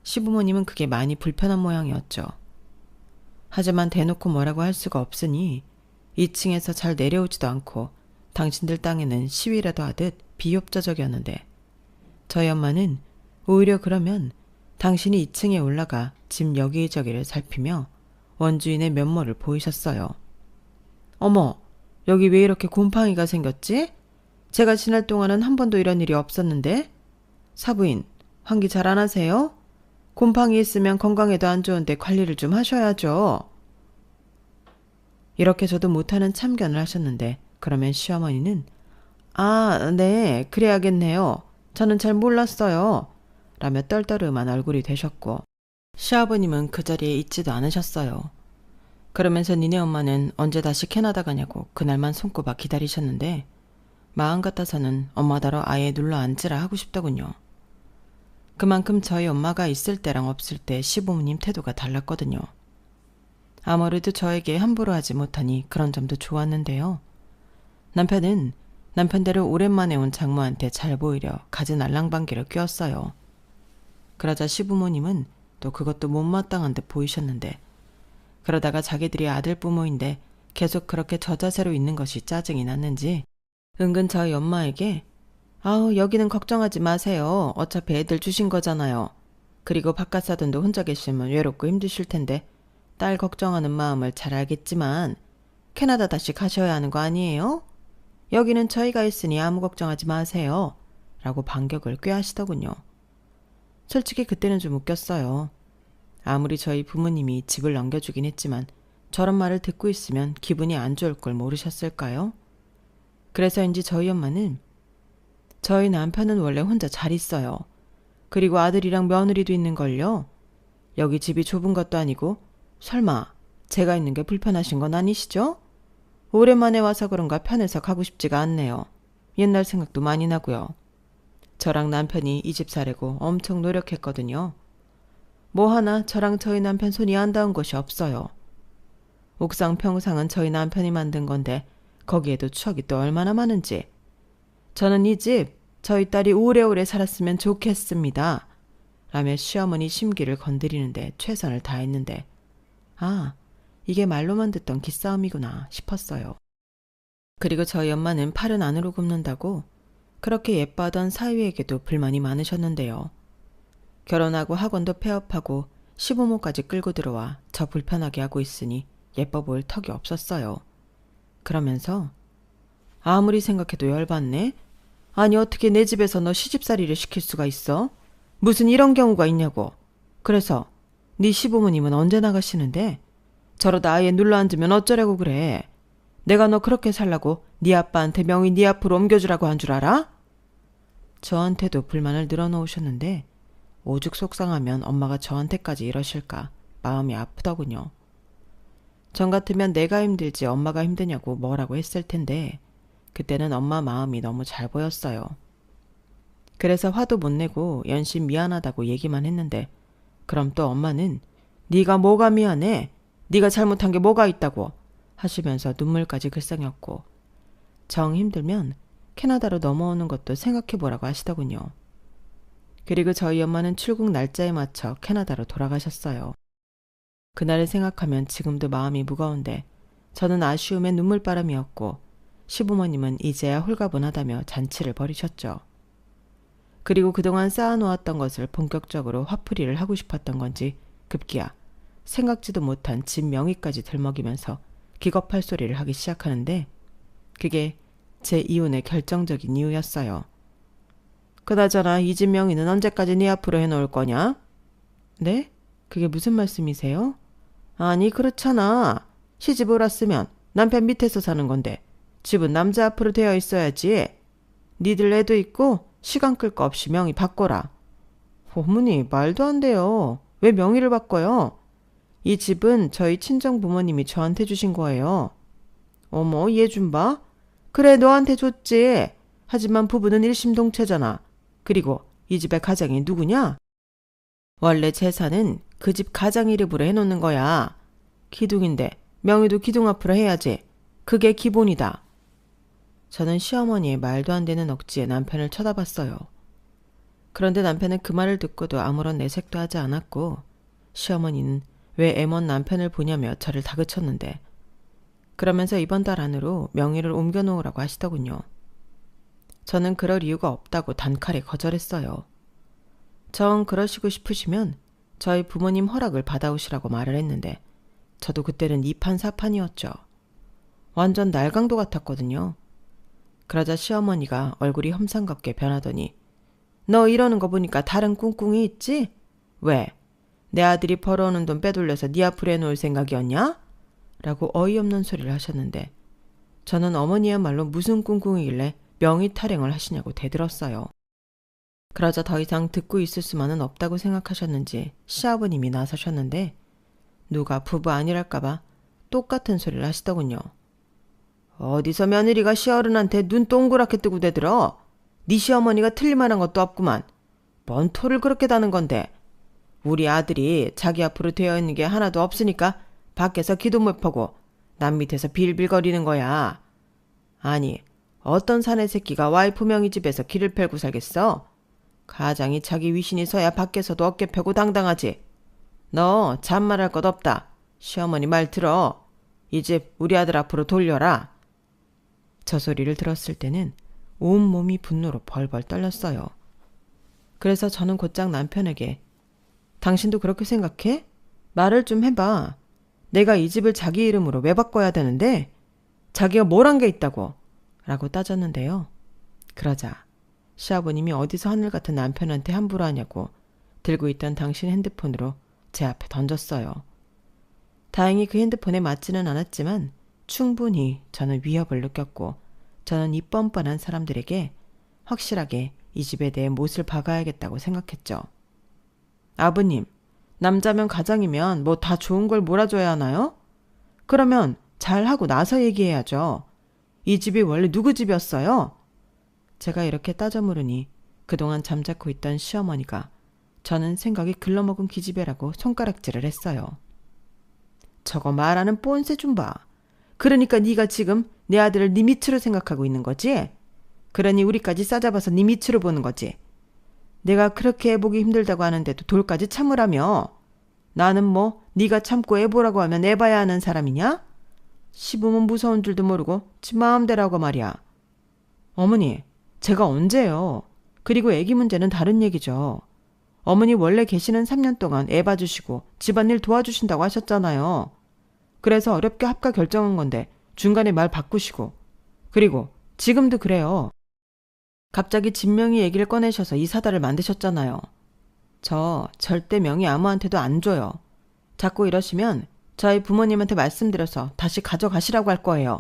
시부모님은 그게 많이 불편한 모양이었죠. 하지만 대놓고 뭐라고 할 수가 없으니 2층에서 잘 내려오지도 않고 당신들 땅에는 시위라도 하듯 비협조적이었는데 저희 엄마는 오히려 그러면 당신이 2층에 올라가 집 여기저기를 살피며 원주인의 면모를 보이셨어요. 어머, 여기 왜 이렇게 곰팡이가 생겼지? 제가 지날 동안은 한 번도 이런 일이 없었는데? 사부인, 환기 잘 안 하세요? 곰팡이 있으면 건강에도 안 좋은데 관리를 좀 하셔야죠. 이렇게 저도 못하는 참견을 하셨는데 그러면 시어머니는 아, 네, 그래야겠네요. 저는 잘 몰랐어요. 라며 떨떠름한 얼굴이 되셨고 시아버님은 그 자리에 있지도 않으셨어요. 그러면서 니네 엄마는 언제 다시 캐나다 가냐고 그날만 손꼽아 기다리셨는데 마음 같아서는 엄마더러 아예 눌러 앉으라 하고 싶더군요. 그만큼 저희 엄마가 있을 때랑 없을 때 시부모님 태도가 달랐거든요. 아무래도 저에게 함부로 하지 못하니 그런 점도 좋았는데요. 남편은 남편대로 오랜만에 온 장모한테 잘 보이려 갖은 알랑방귀를 뀌었어요. 그러자 시부모님은 또 그것도 못마땅한 듯 보이셨는데 그러다가 자기들이 아들 부모인데 계속 그렇게 저자세로 있는 것이 짜증이 났는지 은근 저희 엄마에게 아우 여기는 걱정하지 마세요. 어차피 애들 주신 거잖아요. 그리고 바깥 사돈도 혼자 계시면 외롭고 힘드실 텐데 딸 걱정하는 마음을 잘 알겠지만 캐나다 다시 가셔야 하는 거 아니에요? 여기는 저희가 있으니 아무 걱정하지 마세요. 라고 반격을 꾀하시더군요. 솔직히 그때는 좀 웃겼어요. 아무리 저희 부모님이 집을 넘겨주긴 했지만 저런 말을 듣고 있으면 기분이 안 좋을 걸 모르셨을까요? 그래서인지 저희 엄마는 저희 남편은 원래 혼자 잘 있어요. 그리고 아들이랑 며느리도 있는걸요. 여기 집이 좁은 것도 아니고 설마 제가 있는 게 불편하신 건 아니시죠? 오랜만에 와서 그런가 편해서 가고 싶지가 않네요. 옛날 생각도 많이 나고요. 저랑 남편이 이 집 사려고 엄청 노력했거든요. 뭐 하나 저랑 저희 남편 손이 안 닿은 곳이 없어요. 옥상 평상은 저희 남편이 만든 건데 거기에도 추억이 또 얼마나 많은지. 저는 이 집 저희 딸이 오래오래 살았으면 좋겠습니다. 라며 시어머니 심기를 건드리는데 최선을 다했는데 아, 이게 말로만 듣던 기싸움이구나 싶었어요. 그리고 저희 엄마는 팔은 안으로 굽는다고 그렇게 예뻐하던 사위에게도 불만이 많으셨는데요. 결혼하고 학원도 폐업하고 시부모까지 끌고 들어와 저 불편하게 하고 있으니 예뻐 보일 턱이 없었어요. 그러면서 아무리 생각해도 열받네. 아니 어떻게 내 집에서 너 시집살이를 시킬 수가 있어? 무슨 이런 경우가 있냐고. 그래서 네 시부모님은 언제 나가시는데? 저러다 아예 눌러앉으면 어쩌려고 그래. 내가 너 그렇게 살라고 네 아빠한테 명의 네 앞으로 옮겨주라고 한 줄 알아? 저한테도 불만을 늘어놓으셨는데 오죽 속상하면 엄마가 저한테까지 이러실까 마음이 아프더군요. 전 같으면 내가 힘들지 엄마가 힘드냐고 뭐라고 했을 텐데 그때는 엄마 마음이 너무 잘 보였어요. 그래서 화도 못 내고 연신 미안하다고 얘기만 했는데 그럼 또 엄마는 네가 뭐가 미안해? 네가 잘못한 게 뭐가 있다고 하시면서 눈물까지 글썽였고 정 힘들면 캐나다로 넘어오는 것도 생각해보라고 하시더군요. 그리고 저희 엄마는 출국 날짜에 맞춰 캐나다로 돌아가셨어요. 그날을 생각하면 지금도 마음이 무거운데 저는 아쉬움에 눈물바람이었고 시부모님은 이제야 홀가분하다며 잔치를 벌이셨죠. 그리고 그동안 쌓아놓았던 것을 본격적으로 화풀이를 하고 싶었던 건지 급기야 생각지도 못한 집 명의까지 들먹이면서 기겁할 소리를 하기 시작하는데 그게 제 이혼의 결정적인 이유였어요. 그나저나 이 집 명의는 언제까지 네 앞으로 해놓을 거냐? 네? 그게 무슨 말씀이세요? 아니 그렇잖아. 시집을 왔으면 남편 밑에서 사는 건데 집은 남자 앞으로 되어 있어야지. 니들 애도 있고 시간 끌 거 없이 명의 바꿔라. 어머니 말도 안 돼요. 왜 명의를 바꿔요? 이 집은 저희 친정 부모님이 저한테 주신 거예요. 어머 얘 좀 봐. 그래 너한테 줬지. 하지만 부부는 일심동체잖아. 그리고 이 집의 가장이 누구냐? 원래 재산은 그 집 가장 이름으로 해놓는 거야. 기둥인데 명의도 기둥 앞으로 해야지. 그게 기본이다. 저는 시어머니의 말도 안 되는 억지에 남편을 쳐다봤어요. 그런데 남편은 그 말을 듣고도 아무런 내색도 하지 않았고 시어머니는 왜 애먼 남편을 보냐며 저를 다그쳤는데 그러면서 이번 달 안으로 명의를 옮겨놓으라고 하시더군요. 저는 그럴 이유가 없다고 단칼에 거절했어요. 정 그러시고 싶으시면 저희 부모님 허락을 받아오시라고 말을 했는데 저도 그때는 이판사판이었죠. 완전 날강도 같았거든요. 그러자 시어머니가 얼굴이 험상궂게 변하더니 너 이러는 거 보니까 다른 꿍꿍이 있지? 왜? 내 아들이 벌어오는 돈 빼돌려서 네 앞으로 해놓을 생각이었냐? 라고 어이없는 소리를 하셨는데 저는 어머니야말로 무슨 꿍꿍이길래 명의 탈행을 하시냐고 대들었어요. 그러자 더 이상 듣고 있을 수만은 없다고 생각하셨는지 시아버님이 나서셨는데 누가 부부 아니랄까봐 똑같은 소리를 하시더군요. 어디서 며느리가 시어른한테 눈 동그랗게 뜨고 대들어? 네 시어머니가 틀릴만한 것도 없구만. 뭔 토를 그렇게 다는 건데. 우리 아들이 자기 앞으로 되어 있는 게 하나도 없으니까 밖에서 기도 못 펴고 남 밑에서 빌빌거리는 거야. 아니 어떤 사내 새끼가 와이프 명의 집에서 길을 펴고 살겠어? 가장이 자기 위신이 서야 밖에서도 어깨 펴고 당당하지. 너 잔말할 것 없다. 시어머니 말 들어. 이 집 우리 아들 앞으로 돌려라. 저 소리를 들었을 때는 온몸이 분노로 벌벌 떨렸어요. 그래서 저는 곧장 남편에게 당신도 그렇게 생각해? 말을 좀 해봐. 내가 이 집을 자기 이름으로 왜 바꿔야 되는데? 자기가 뭘 한 게 있다고? 라고 따졌는데요. 그러자 시아버님이 어디서 하늘 같은 남편한테 함부로 하냐고 들고 있던 당신 핸드폰으로 제 앞에 던졌어요. 다행히 그 핸드폰에 맞지는 않았지만 충분히 저는 위협을 느꼈고 저는 이 뻔뻔한 사람들에게 확실하게 이 집에 대해 못을 박아야겠다고 생각했죠. 아버님, 남자면 가장이면 뭐 다 좋은 걸 몰아줘야 하나요? 그러면 잘하고 나서 얘기해야죠. 이 집이 원래 누구 집이었어요? 제가 이렇게 따져 물으니 그동안 잠자코 있던 시어머니가 저는 생각이 글러먹은 기집애라고 손가락질을 했어요. 저거 말하는 뽐새 좀 봐. 그러니까 네가 지금 내 아들을 네 밑으로 생각하고 있는 거지? 그러니 우리까지 싸잡아서 네 밑으로 보는 거지. 내가 그렇게 애보기 힘들다고 하는데도 돌까지 참으라며. 나는 뭐 네가 참고 애보라고 하면 애봐야 하는 사람이냐? 시부모 무서운 줄도 모르고 지 마음대로 하고 말이야. 어머니, 제가 언제요? 그리고 애기 문제는 다른 얘기죠. 어머니 원래 계시는 3년 동안 애 봐주시고 집안일 도와주신다고 하셨잖아요. 그래서 어렵게 합가 결정한 건데 중간에 말 바꾸시고. 그리고 지금도 그래요. 갑자기 집 명의 얘기를 꺼내셔서 이 사달을 만드셨잖아요. 저 절대 명의 아무한테도 안 줘요. 자꾸 이러시면 저희 부모님한테 말씀드려서 다시 가져가시라고 할 거예요.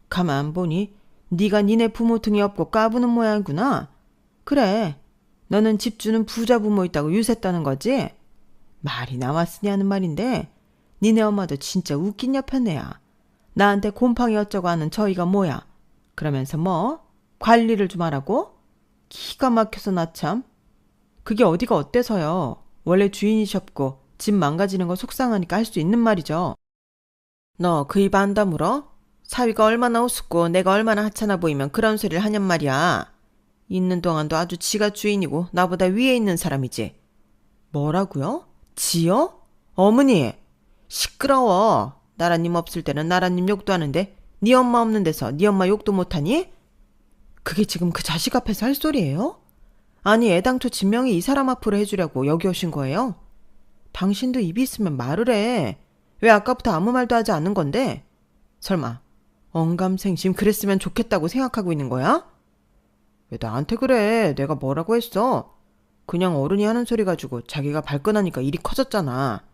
가만 보니 네가 니네 부모 등이 없고 까부는 모양이구나. 그래, 너는 집 주는 부자 부모 있다고 유세했다는 거지? 말이 나왔으니 하는 말인데 니네 엄마도 진짜 웃긴 여편네야. 나한테 곰팡이 어쩌고 하는 저희가 뭐야. 그러면서 뭐? 관리를 좀 하라고? 기가 막혀서 나 참. 그게 어디가 어때서요. 원래 주인이셨고 집 망가지는 거 속상하니까 할 수 있는 말이죠. 너 그 입 안 다물어? 사위가 얼마나 우습고 내가 얼마나 하찮아 보이면 그런 소리를 하냔 말이야. 있는 동안도 아주 지가 주인이고 나보다 위에 있는 사람이지. 뭐라고요? 지요? 어머니, 시끄러워. 나라님 없을 때는 나라님 욕도 하는데 네 엄마 없는 데서 네 엄마 욕도 못하니? 그게 지금 그 자식 앞에서 할 소리예요? 아니, 애당초 진명이 이 사람 앞으로 해주려고 여기 오신 거예요? 당신도 입이 있으면 말을 해. 왜 아까부터 아무 말도 하지 않은 건데? 설마 언감생심 그랬으면 좋겠다고 생각하고 있는 거야? 왜 나한테 그래? 내가 뭐라고 했어? 그냥 어른이 하는 소리 가지고 자기가 발끈하니까 일이 커졌잖아.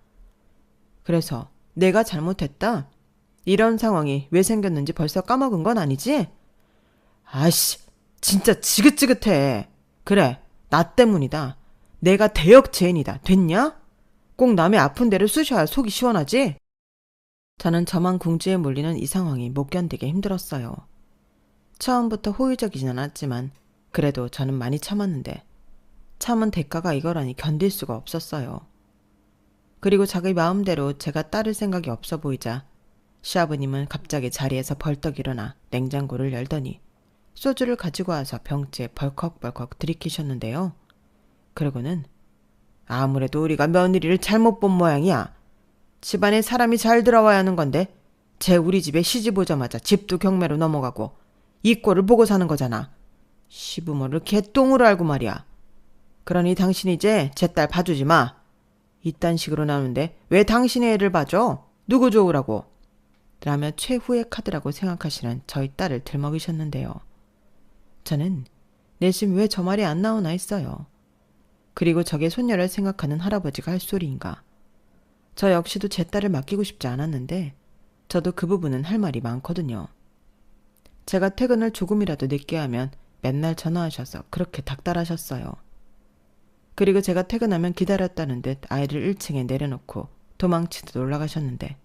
그래서 내가 잘못했다? 이런 상황이 왜 생겼는지 벌써 까먹은 건 아니지? 아씨, 진짜 지긋지긋해. 그래, 나 때문이다. 내가 대역죄인이다. 됐냐? 꼭 남의 아픈 데를 쑤셔야 속이 시원하지? 저는 저만 궁지에 몰리는 이 상황이 못 견디게 힘들었어요. 처음부터 호의적이진 않았지만 그래도 저는 많이 참았는데 참은 대가가 이거라니 견딜 수가 없었어요. 그리고 자기 마음대로 제가 따를 생각이 없어 보이자 시아버님은 갑자기 자리에서 벌떡 일어나 냉장고를 열더니 소주를 가지고 와서 병째에 벌컥벌컥 들이키셨는데요. 그러고는 아무래도 우리가 며느리를 잘못 본 모양이야. 집안에 사람이 잘 들어와야 하는 건데 쟤 우리 집에 시집 오자마자 집도 경매로 넘어가고 이 꼴을 보고 사는 거잖아. 시부모를 개똥으로 알고 말이야. 그러니 당신 이제 제 딸 봐주지 마. 이딴 식으로 나오는데 왜 당신의 애를 봐줘? 누구 좋으라고? 라며 최후의 카드라고 생각하시는 저희 딸을 들먹이셨는데요. 저는 내심 왜 저 말이 안 나오나 했어요. 그리고 저게 손녀를 생각하는 할아버지가 할 소리인가. 저 역시도 제 딸을 맡기고 싶지 않았는데 저도 그 부분은 할 말이 많거든요. 제가 퇴근을 조금이라도 늦게 하면 맨날 전화하셔서 그렇게 닥달하셨어요. 그리고 제가 퇴근하면 기다렸다는 듯 아이를 1층에 내려놓고 도망치듯 올라가셨는데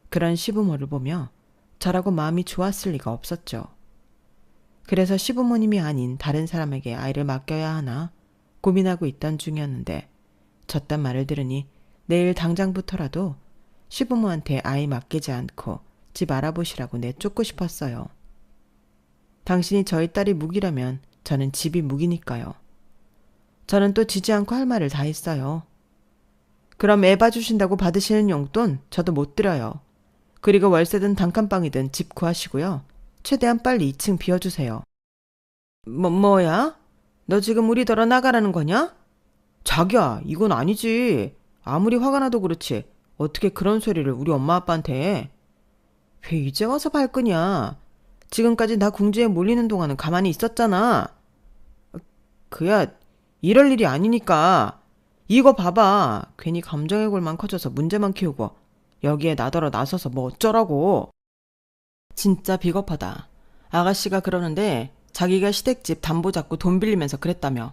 그런 시부모를 보며 저라고 마음이 좋았을 리가 없었죠. 그래서 시부모님이 아닌 다른 사람에게 아이를 맡겨야 하나 고민하고 있던 중이었는데 저딴 말을 들으니 내일 당장부터라도 시부모한테 아이 맡기지 않고 집 알아보시라고 내쫓고 싶었어요. 당신이 저희 딸이 무기라면 저는 집이 무기니까요. 저는 또 지지 않고 할 말을 다 했어요. 그럼 애 봐주신다고 받으시는 용돈 저도 못 드려요. 그리고 월세든 단칸방이든 집 구하시고요. 최대한 빨리 2층 비워주세요. 뭐야? 너 지금 우리더러 나가라는 거냐? 자기야, 이건 아니지. 아무리 화가 나도 그렇지. 어떻게 그런 소리를 우리 엄마 아빠한테 해? 왜 이제 와서 발끈이야? 지금까지 나 궁지에 몰리는 동안은 가만히 있었잖아. 그야 이럴 일이 아니니까. 이거 봐봐. 괜히 감정의 골만 커져서 문제만 키우고 여기에 나더러 나서서 뭐 어쩌라고. 진짜 비겁하다. 아가씨가 그러는데 자기가 시댁집 담보 잡고 돈 빌리면서 그랬다며.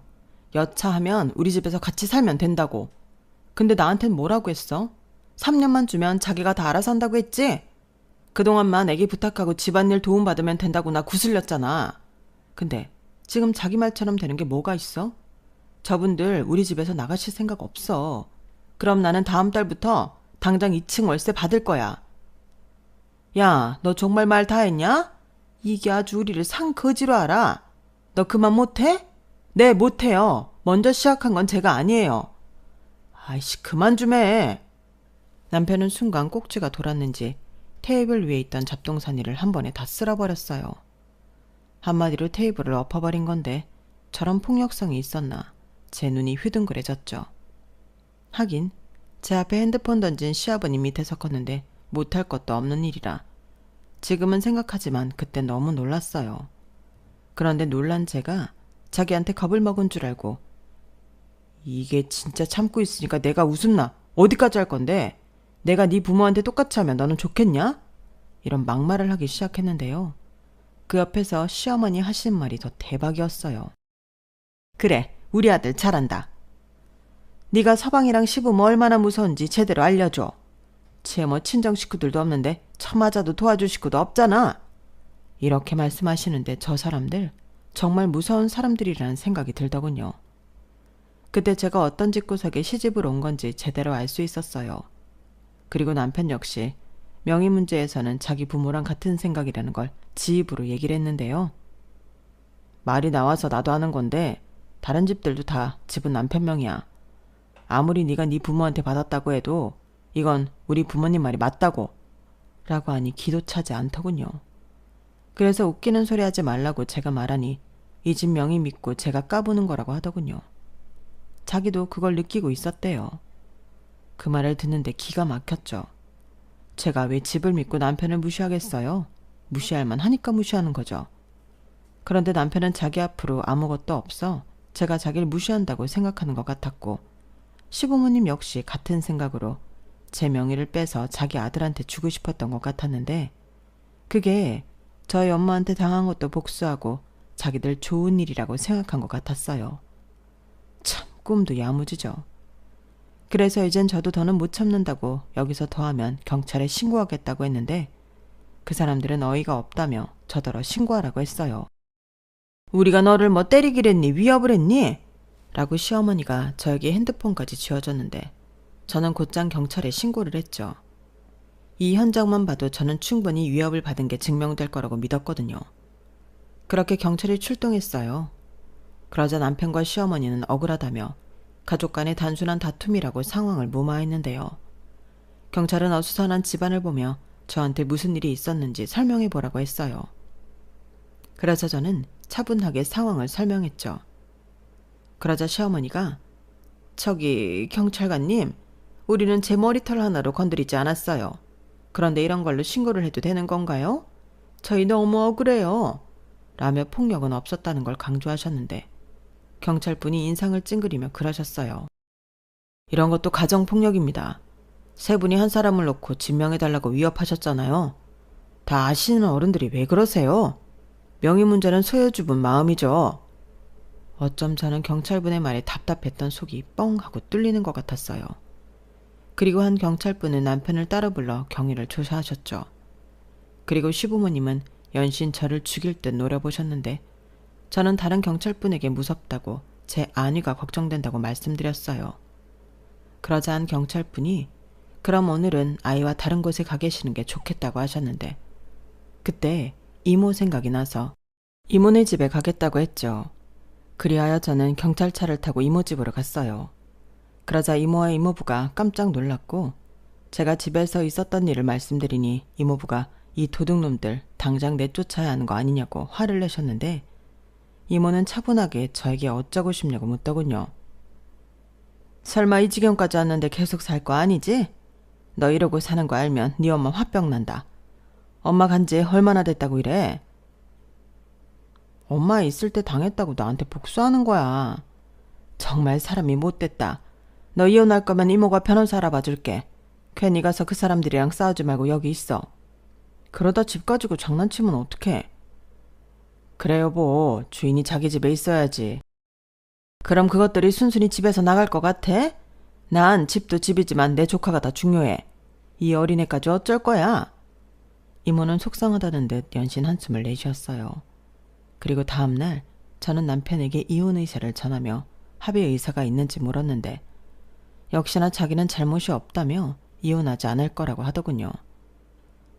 여차하면 우리 집에서 같이 살면 된다고. 근데 나한텐 뭐라고 했어? 3년만 주면 자기가 다 알아서 한다고 했지? 그동안만 애기 부탁하고 집안일 도움받으면 된다고 나 구슬렸잖아. 근데 지금 자기 말처럼 되는 게 뭐가 있어? 저분들 우리 집에서 나가실 생각 없어. 그럼 나는 다음 달부터 당장 2층 월세 받을 거야. 야, 너 정말 말 다 했냐? 이게 아주 우리를 상거지로 알아. 너 그만 못해? 네, 못해요. 먼저 시작한 건 제가 아니에요. 아이씨, 그만 좀 해. 남편은 순간 꼭지가 돌았는지 테이블 위에 있던 잡동사니를 한 번에 다 쓸어버렸어요. 한마디로 테이블을 엎어버린 건데 저런 폭력성이 있었나 제 눈이 휘둥그레졌죠. 하긴 제 앞에 핸드폰 던진 시아버님 밑에 섰었는데 못할 것도 없는 일이라 지금은 생각하지만 그때 너무 놀랐어요. 그런데 놀란 제가 자기한테 겁을 먹은 줄 알고 이게 진짜 참고 있으니까 내가 웃음나. 어디까지 할 건데? 내가 네 부모한테 똑같이 하면 너는 좋겠냐? 이런 막말을 하기 시작했는데요. 그 옆에서 시어머니 하시는 말이 더 대박이었어요. 그래, 우리 아들 잘한다. 네가 서방이랑 시부모 얼마나 무서운지 제대로 알려줘. 쟤 뭐 친정 식구들도 없는데 처맞아도 도와줄 식구도 없잖아. 이렇게 말씀하시는데 저 사람들 정말 무서운 사람들이라는 생각이 들더군요. 그때 제가 어떤 집구석에 시집을 온 건지 제대로 알 수 있었어요. 그리고 남편 역시 명의 문제에서는 자기 부모랑 같은 생각이라는 걸 지 입으로 얘기를 했는데요. 말이 나와서 나도 하는 건데 다른 집들도 다 집은 남편 명이야. 아무리 네가 네 부모한테 받았다고 해도 이건 우리 부모님 말이 맞다고 라고 하니 기도 차지 않더군요. 그래서 웃기는 소리 하지 말라고 제가 말하니 이 집 명의 믿고 제가 까부는 거라고 하더군요. 자기도 그걸 느끼고 있었대요. 그 말을 듣는데 기가 막혔죠. 제가 왜 집을 믿고 남편을 무시하겠어요? 무시할 만하니까 무시하는 거죠. 그런데 남편은 자기 앞으로 아무것도 없어 제가 자기를 무시한다고 생각하는 것 같았고, 시부모님 역시 같은 생각으로 제 명의를 빼서 자기 아들한테 주고 싶었던 것 같았는데, 그게 저희 엄마한테 당한 것도 복수하고 자기들 좋은 일이라고 생각한 것 같았어요. 참 꿈도 야무지죠. 그래서 이젠 저도 더는 못 참는다고 여기서 더하면 경찰에 신고하겠다고 했는데, 그 사람들은 어이가 없다며 저더러 신고하라고 했어요. 우리가 너를 뭐 때리기를 했니? 위협을 했니? 라고 시어머니가 저에게 핸드폰까지 쥐어줬는데 저는 곧장 경찰에 신고를 했죠. 이 현장만 봐도 저는 충분히 위협을 받은 게 증명될 거라고 믿었거든요. 그렇게 경찰이 출동했어요. 그러자 남편과 시어머니는 억울하다며 가족 간의 단순한 다툼이라고 상황을 무마했는데요. 경찰은 어수선한 집안을 보며 저한테 무슨 일이 있었는지 설명해 보라고 했어요. 그래서 저는 차분하게 상황을 설명했죠. 그러자 시어머니가 저기 경찰관님, 우리는 제 머리털 하나로 건드리지 않았어요. 그런데 이런 걸로 신고를 해도 되는 건가요? 저희 너무 억울해요. 라며 폭력은 없었다는 걸 강조하셨는데 경찰분이 인상을 찡그리며 그러셨어요. 이런 것도 가정폭력입니다. 세 분이 한 사람을 놓고 진명해달라고 위협하셨잖아요. 다 아시는 어른들이 왜 그러세요? 명의 문제는 소유주분 마음이죠. 어쩜 저는 경찰분의 말에 답답했던 속이 뻥 하고 뚫리는 것 같았어요. 그리고 한 경찰분은 남편을 따로 불러 경위를 조사하셨죠. 그리고 시부모님은 연신 저를 죽일 듯 노려보셨는데 저는 다른 경찰분에게 무섭다고 제 안위가 걱정된다고 말씀드렸어요. 그러자 한 경찰분이 그럼 오늘은 아이와 다른 곳에 가 계시는 게 좋겠다고 하셨는데, 그때 이모 생각이 나서 이모네 집에 가겠다고 했죠. 그리하여 저는 경찰차를 타고 이모 집으로 갔어요. 그러자 이모와 이모부가 깜짝 놀랐고, 제가 집에서 있었던 일을 말씀드리니 이모부가 이 도둑놈들 당장 내쫓아야 하는 거 아니냐고 화를 내셨는데, 이모는 차분하게 저에게 어쩌고 싶냐고 묻더군요. 설마 이 지경까지 왔는데 계속 살 거 아니지? 너 이러고 사는 거 알면 네 엄마 화병 난다. 엄마 간지 얼마나 됐다고 이래? 엄마 있을 때 당했다고 나한테 복수하는 거야. 정말 사람이 못됐다. 너 이혼할 거면 이모가 변호사 알아봐줄게. 괜히 가서 그 사람들이랑 싸우지 말고 여기 있어. 그러다 집 가지고 장난치면 어떡해. 그래 여보, 주인이 자기 집에 있어야지. 그럼 그것들이 순순히 집에서 나갈 것 같아? 난 집도 집이지만 내 조카가 더 중요해. 이 어린애까지 어쩔 거야? 이모는 속상하다는 듯 연신 한숨을 내쉬었어요. 그리고 다음날 저는 남편에게 이혼 의사를 전하며 합의 의사가 있는지 물었는데 역시나 자기는 잘못이 없다며 이혼하지 않을 거라고 하더군요.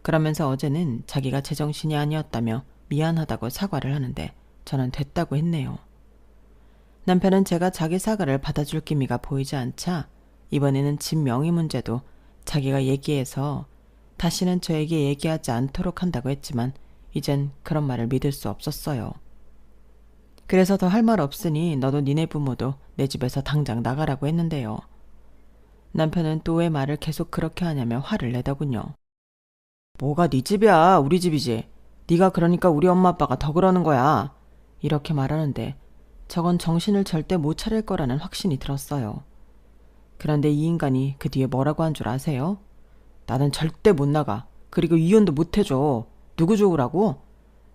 그러면서 어제는 자기가 제정신이 아니었다며 미안하다고 사과를 하는데 저는 됐다고 했네요. 남편은 제가 자기 사과를 받아줄 기미가 보이지 않자 이번에는 집 명의 문제도 자기가 얘기해서 다시는 저에게 얘기하지 않도록 한다고 했지만 이젠 그런 말을 믿을 수 없었어요. 그래서 더 할 말 없으니 너도 니네 부모도 내 집에서 당장 나가라고 했는데요. 남편은 또 왜 말을 계속 그렇게 하냐며 화를 내더군요. 뭐가 네 집이야, 우리 집이지. 네가 그러니까 우리 엄마 아빠가 더 그러는 거야. 이렇게 말하는데 저건 정신을 절대 못 차릴 거라는 확신이 들었어요. 그런데 이 인간이 그 뒤에 뭐라고 한 줄 아세요? 나는 절대 못 나가. 그리고 이혼도 못 해줘. 누구 좋으라고?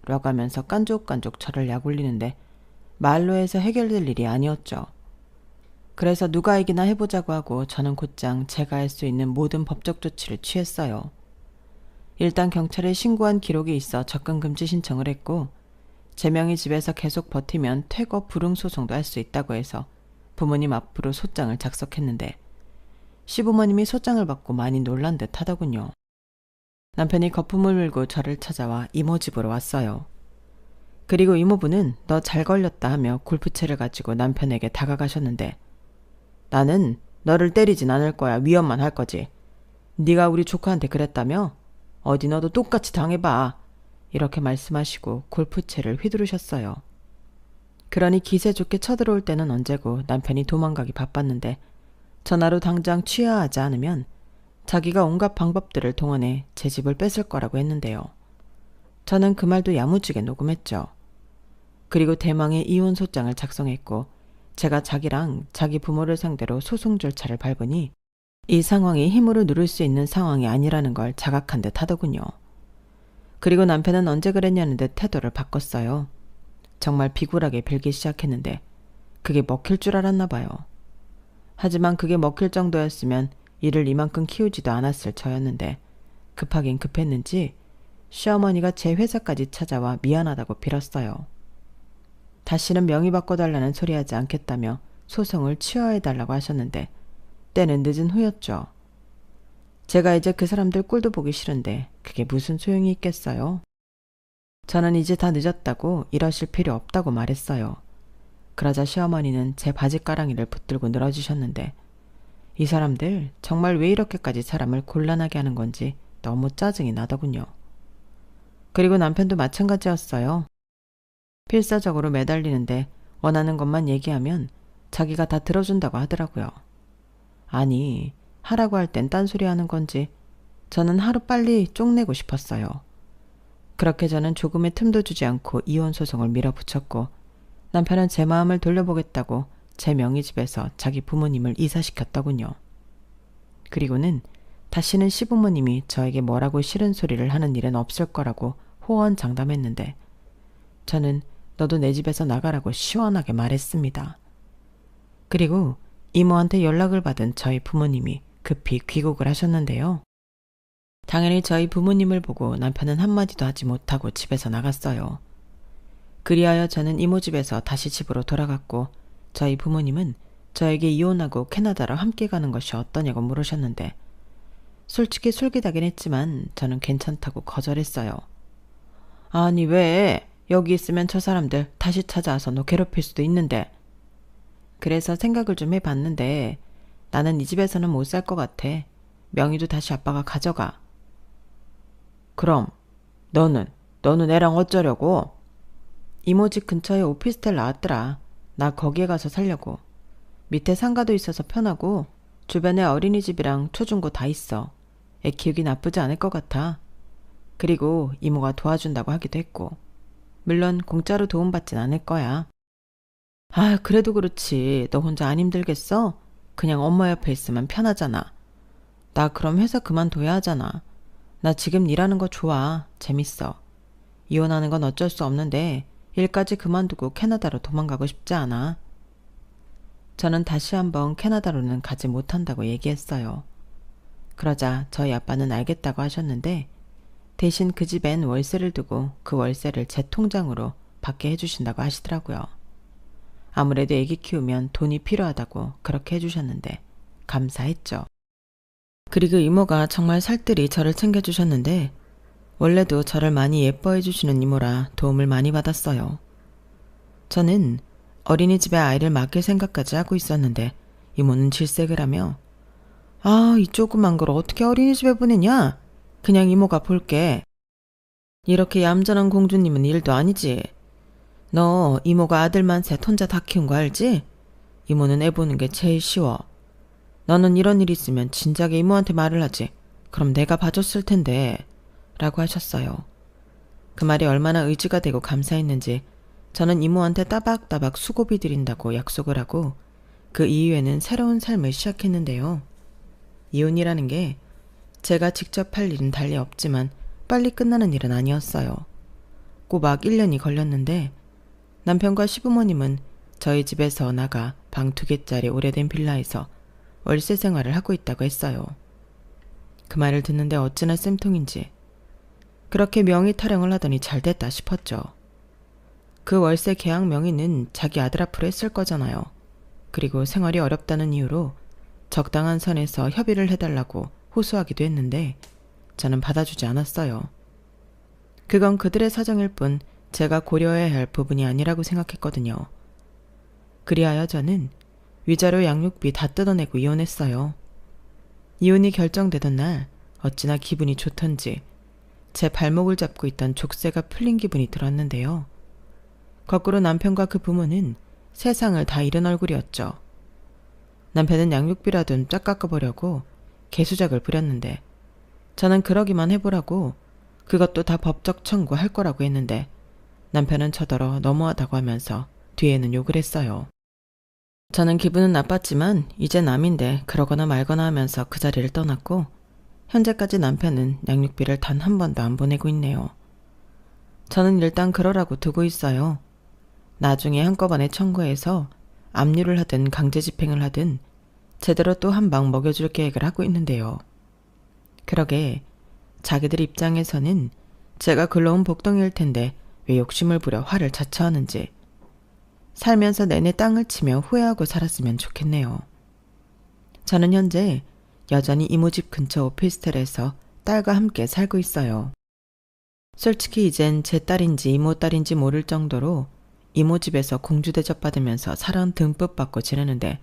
라고 하면서 깐족깐족 저를 약올리는데 말로 해서 해결될 일이 아니었죠. 그래서 누가 이기나 해보자고 하고 저는 곧장 제가 할 수 있는 모든 법적 조치를 취했어요. 일단 경찰에 신고한 기록이 있어 접근금지 신청을 했고 제 명의 집에서 계속 버티면 퇴거 불응 소송도 할 수 있다고 해서 부모님 앞으로 소장을 작성했는데 시부모님이 소장을 받고 많이 놀란 듯 하더군요. 남편이 거품을 물고 저를 찾아와 이모 집으로 왔어요. 그리고 이모부는 너 잘 걸렸다 하며 골프채를 가지고 남편에게 다가가셨는데 나는 너를 때리진 않을 거야. 위협만 할 거지. 네가 우리 조카한테 그랬다며? 어디 너도 똑같이 당해봐. 이렇게 말씀하시고 골프채를 휘두르셨어요. 그러니 기세 좋게 쳐들어올 때는 언제고 남편이 도망가기 바빴는데 전화로 당장 취하하지 않으면 자기가 온갖 방법들을 동원해 제 집을 뺏을 거라고 했는데요. 저는 그 말도 야무지게 녹음했죠. 그리고 대망의 이혼 소장을 작성했고 제가 자기랑 자기 부모를 상대로 소송 절차를 밟으니 이 상황이 힘으로 누를 수 있는 상황이 아니라는 걸 자각한 듯 하더군요. 그리고 남편은 언제 그랬냐는 듯 태도를 바꿨어요. 정말 비굴하게 빌기 시작했는데 그게 먹힐 줄 알았나 봐요. 하지만 그게 먹힐 정도였으면 이를 이만큼 키우지도 않았을 저였는데 급하긴 급했는지 시어머니가 제 회사까지 찾아와 미안하다고 빌었어요. 다시는 명의 바꿔달라는 소리 하지 않겠다며 소송을 취하해달라고 하셨는데 때는 늦은 후였죠. 제가 이제 그 사람들 꼴도 보기 싫은데 그게 무슨 소용이 있겠어요? 저는 이제 다 늦었다고 이러실 필요 없다고 말했어요. 그러자 시어머니는 제 바지가랑이를 붙들고 늘어지셨는데 이 사람들 정말 왜 이렇게까지 사람을 곤란하게 하는 건지 너무 짜증이 나더군요. 그리고 남편도 마찬가지였어요. 필사적으로 매달리는데 원하는 것만 얘기하면 자기가 다 들어준다고 하더라고요. 아니, 하라고 할 땐 딴소리 하는 건지 저는 하루빨리 쪽내고 싶었어요. 그렇게 저는 조금의 틈도 주지 않고 이혼 소송을 밀어붙였고 남편은 제 마음을 돌려보겠다고 제 명의집에서 자기 부모님을 이사시켰더군요. 그리고는 다시는 시부모님이 저에게 뭐라고 싫은 소리를 하는 일은 없을 거라고 호언장담했는데 저는 너도 내 집에서 나가라고 시원하게 말했습니다. 그리고 이모한테 연락을 받은 저희 부모님이 급히 귀국을 하셨는데요. 당연히 저희 부모님을 보고 남편은 한마디도 하지 못하고 집에서 나갔어요. 그리하여 저는 이모 집에서 다시 집으로 돌아갔고 저희 부모님은 저에게 이혼하고 캐나다로 함께 가는 것이 어떠냐고 물으셨는데 솔직히 솔깃하긴 했지만 저는 괜찮다고 거절했어요. 아니 왜? 여기 있으면 저 사람들 다시 찾아와서 너 괴롭힐 수도 있는데. 그래서 생각을 좀 해봤는데 나는 이 집에서는 못 살 것 같아. 명의도 다시 아빠가 가져가. 그럼 너는 애랑 어쩌려고? 이모 집 근처에 오피스텔 나왔더라. 나 거기에 가서 살려고. 밑에 상가도 있어서 편하고 주변에 어린이집이랑 초중고 다 있어. 애 키우기 나쁘지 않을 것 같아. 그리고 이모가 도와준다고 하기도 했고. 물론 공짜로 도움받진 않을 거야. 아, 그래도 그렇지. 너 혼자 안 힘들겠어? 그냥 엄마 옆에 있으면 편하잖아. 나 그럼 회사 그만둬야 하잖아. 나 지금 일하는 거 좋아. 재밌어. 이혼하는 건 어쩔 수 없는데 일까지 그만두고 캐나다로 도망가고 싶지 않아. 저는 다시 한번 캐나다로는 가지 못한다고 얘기했어요. 그러자 저희 아빠는 알겠다고 하셨는데 대신 그 집엔 월세를 두고 그 월세를 제 통장으로 받게 해주신다고 하시더라고요. 아무래도 애기 키우면 돈이 필요하다고 그렇게 해주셨는데 감사했죠. 그리고 이모가 정말 살뜰히 저를 챙겨주셨는데 원래도 저를 많이 예뻐해 주시는 이모라 도움을 많이 받았어요. 저는 어린이집에 아이를 맡길 생각까지 하고 있었는데 이모는 질색을 하며 아, 이 조그만 걸 어떻게 어린이집에 보내냐? 그냥 이모가 볼게. 이렇게 얌전한 공주님은 일도 아니지. 너 이모가 아들만 셋 혼자 다 키운 거 알지? 이모는 애 보는 게 제일 쉬워. 너는 이런 일 있으면 진작에 이모한테 말을 하지. 그럼 내가 봐줬을 텐데. 라고 하셨어요. 그 말이 얼마나 의지가 되고 감사했는지 저는 이모한테 따박따박 수고비 드린다고 약속을 하고 그 이후에는 새로운 삶을 시작했는데요. 이혼이라는 게 제가 직접 할 일은 달리 없지만 빨리 끝나는 일은 아니었어요. 꼬박 1년이 걸렸는데 남편과 시부모님은 저희 집에서 나가 방 2개짜리 오래된 빌라에서 월세 생활을 하고 있다고 했어요. 그 말을 듣는데 어찌나 쌤통인지 그렇게 명의 타령을 하더니 잘됐다 싶었죠. 그 월세 계약 명의는 자기 아들 앞으로 했을 거잖아요. 그리고 생활이 어렵다는 이유로 적당한 선에서 협의를 해달라고 호소하기도 했는데 저는 받아주지 않았어요. 그건 그들의 사정일 뿐 제가 고려해야 할 부분이 아니라고 생각했거든요. 그리하여 저는 위자료 양육비 다 뜯어내고 이혼했어요. 이혼이 결정되던 날 어찌나 기분이 좋던지 제 발목을 잡고 있던 족쇄가 풀린 기분이 들었는데요. 거꾸로 남편과 그 부모는 세상을 다 잃은 얼굴이었죠. 남편은 양육비라도 쫙 깎아보려고 개수작을 부렸는데 저는 그러기만 해보라고 그것도 다 법적 청구할 거라고 했는데 남편은 저더러 너무하다고 하면서 뒤에는 욕을 했어요. 저는 기분은 나빴지만 이제 남인데 그러거나 말거나 하면서 그 자리를 떠났고 현재까지 남편은 양육비를 단 한 번도 안 보내고 있네요. 저는 일단 그러라고 두고 있어요. 나중에 한꺼번에 청구해서 압류를 하든 강제 집행을 하든 제대로 또 한 방 먹여줄 계획을 하고 있는데요. 그러게 자기들 입장에서는 제가 글러온 복덩이일 텐데 왜 욕심을 부려 화를 자처하는지 살면서 내내 땅을 치며 후회하고 살았으면 좋겠네요. 저는 현재 여전히 이모 집 근처 오피스텔에서 딸과 함께 살고 있어요. 솔직히 이젠 제 딸인지 이모 딸인지 모를 정도로 이모 집에서 공주 대접 받으면서 사랑 듬뿍 받고 지내는데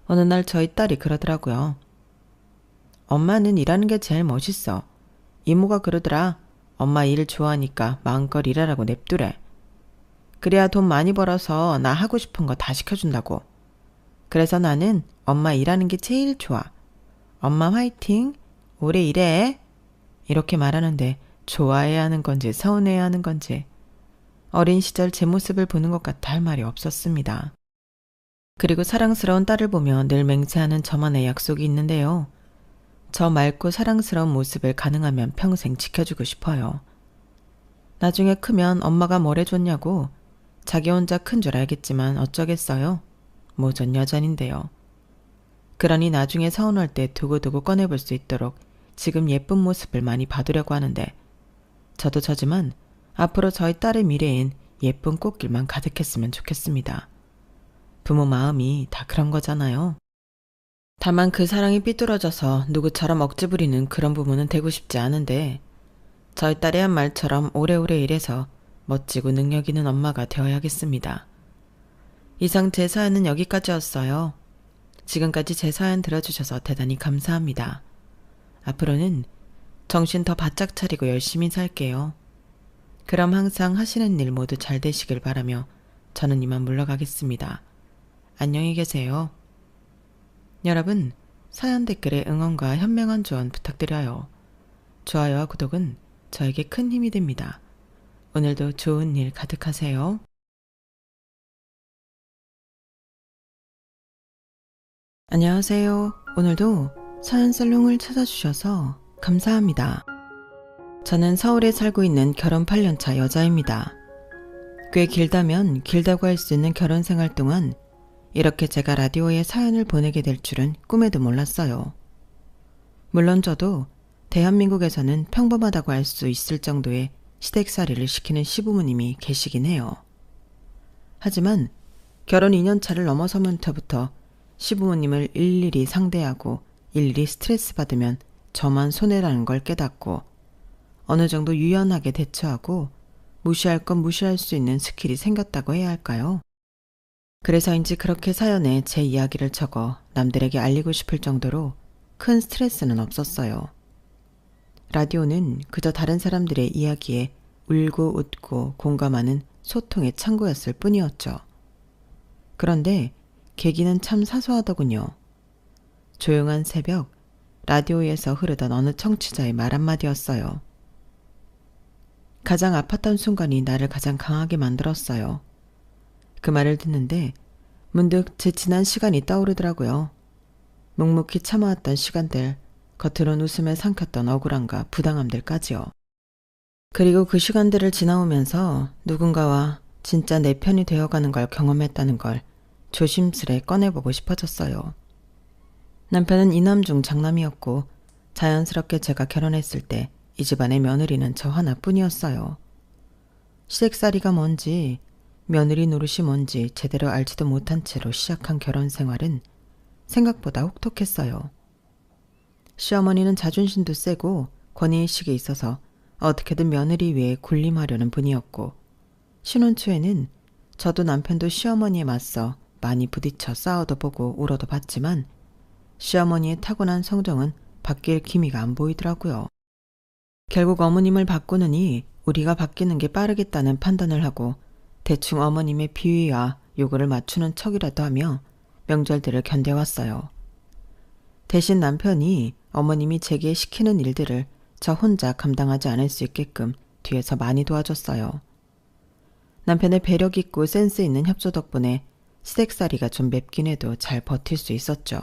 어느 날 저희 딸이 그러더라고요. 엄마는 일하는 게 제일 멋있어. 이모가 그러더라. 엄마 일 좋아하니까 마음껏 일하라고 냅두래. 그래야 돈 많이 벌어서 나 하고 싶은 거 다 시켜준다고. 그래서 나는 엄마 일하는 게 제일 좋아. 엄마 화이팅! 오래 일해! 이렇게 말하는데 좋아해야 하는 건지 서운해야 하는 건지 어린 시절 제 모습을 보는 것 같아 할 말이 없었습니다. 그리고 사랑스러운 딸을 보며 늘 맹세하는 저만의 약속이 있는데요. 저 맑고 사랑스러운 모습을 가능하면 평생 지켜주고 싶어요. 나중에 크면 엄마가 뭘 해줬냐고 자기 혼자 큰 줄 알겠지만 어쩌겠어요. 모전 여전인데요. 그러니 나중에 서운할 때 두고두고 꺼내볼 수 있도록 지금 예쁜 모습을 많이 봐두려고 하는데 저도 저지만 앞으로 저희 딸의 미래엔 예쁜 꽃길만 가득했으면 좋겠습니다. 부모 마음이 다 그런 거잖아요. 다만 그 사랑이 삐뚤어져서 누구처럼 억지 부리는 그런 부모는 되고 싶지 않은데 저희 딸이 한 말처럼 오래오래 일해서 멋지고 능력 있는 엄마가 되어야겠습니다. 이상 제 사연은 여기까지였어요. 지금까지 제 사연 들어주셔서 대단히 감사합니다. 앞으로는 정신 더 바짝 차리고 열심히 살게요. 그럼 항상 하시는 일 모두 잘 되시길 바라며 저는 이만 물러가겠습니다. 안녕히 계세요. 여러분, 사연 댓글에 응원과 현명한 조언 부탁드려요. 좋아요와 구독은 저에게 큰 힘이 됩니다. 오늘도 좋은 일 가득하세요. 안녕하세요. 오늘도 사연 살롱을 찾아주셔서 감사합니다. 저는 서울에 살고 있는 결혼 8년차 여자입니다. 꽤 길다면 길다고 할 수 있는 결혼 생활 동안 이렇게 제가 라디오에 사연을 보내게 될 줄은 꿈에도 몰랐어요. 물론 저도 대한민국에서는 평범하다고 할 수 있을 정도의 시댁살이를 시키는 시부모님이 계시긴 해요. 하지만 결혼 2년 차를 넘어서면부터 시부모님을 일일이 상대하고 일일이 스트레스 받으면 저만 손해라는 걸 깨닫고 어느 정도 유연하게 대처하고 무시할 건 무시할 수 있는 스킬이 생겼다고 해야 할까요? 그래서인지 그렇게 사연에 제 이야기를 적어 남들에게 알리고 싶을 정도로 큰 스트레스는 없었어요. 라디오는 그저 다른 사람들의 이야기에 울고 웃고 공감하는 소통의 창구였을 뿐이었죠. 그런데 계기는 참 사소하더군요. 조용한 새벽, 라디오에서 흐르던 어느 청취자의 말 한마디였어요. 가장 아팠던 순간이 나를 가장 강하게 만들었어요. 그 말을 듣는데 문득 제 지난 시간이 떠오르더라고요. 묵묵히 참아왔던 시간들, 겉으론 웃음에 삼켰던 억울함과 부당함들까지요. 그리고 그 시간들을 지나오면서 누군가와 진짜 내 편이 되어가는 걸 경험했다는 걸 조심스레 꺼내보고 싶어졌어요. 남편은 이남 중 장남이었고 자연스럽게 제가 결혼했을 때 이 집안의 며느리는 저 하나뿐이었어요. 시댁살이가 뭔지 며느리 노릇이 뭔지 제대로 알지도 못한 채로 시작한 결혼 생활은 생각보다 혹독했어요. 시어머니는 자존심도 세고 권위의식에 있어서 어떻게든 며느리 위에 군림하려는 분이었고 신혼 초에는 저도 남편도 시어머니에 맞서 많이 부딪혀 싸워도 보고 울어도 봤지만 시어머니의 타고난 성정은 바뀔 기미가 안 보이더라고요. 결국 어머님을 바꾸느니 우리가 바뀌는 게 빠르겠다는 판단을 하고 대충 어머님의 비위와 요구를 맞추는 척이라도 하며 명절들을 견뎌왔어요. 대신 남편이 어머님이 제게 시키는 일들을 저 혼자 감당하지 않을 수 있게끔 뒤에서 많이 도와줬어요. 남편의 배려 깊고 센스 있는 협조 덕분에 시댁살이가 좀 맵긴 해도 잘 버틸 수 있었죠.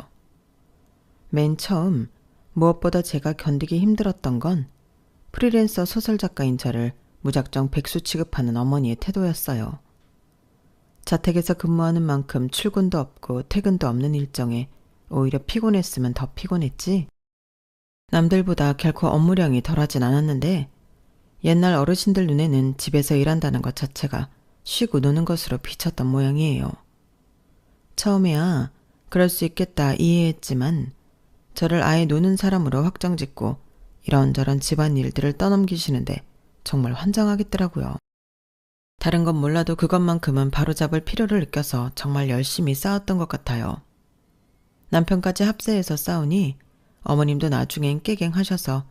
맨 처음 무엇보다 제가 견디기 힘들었던 건 프리랜서 소설작가인 저를 무작정 백수 취급하는 어머니의 태도였어요. 자택에서 근무하는 만큼 출근도 없고 퇴근도 없는 일정에 오히려 피곤했으면 더 피곤했지. 남들보다 결코 업무량이 덜하진 않았는데 옛날 어르신들 눈에는 집에서 일한다는 것 자체가 쉬고 노는 것으로 비쳤던 모양이에요. 처음에야 그럴 수 있겠다 이해했지만 저를 아예 노는 사람으로 확정짓고 이런저런 집안일들을 떠넘기시는데 정말 환장하겠더라고요. 다른 건 몰라도 그것만큼은 바로잡을 필요를 느껴서 정말 열심히 싸웠던 것 같아요. 남편까지 합세해서 싸우니 어머님도 나중엔 깨갱하셔서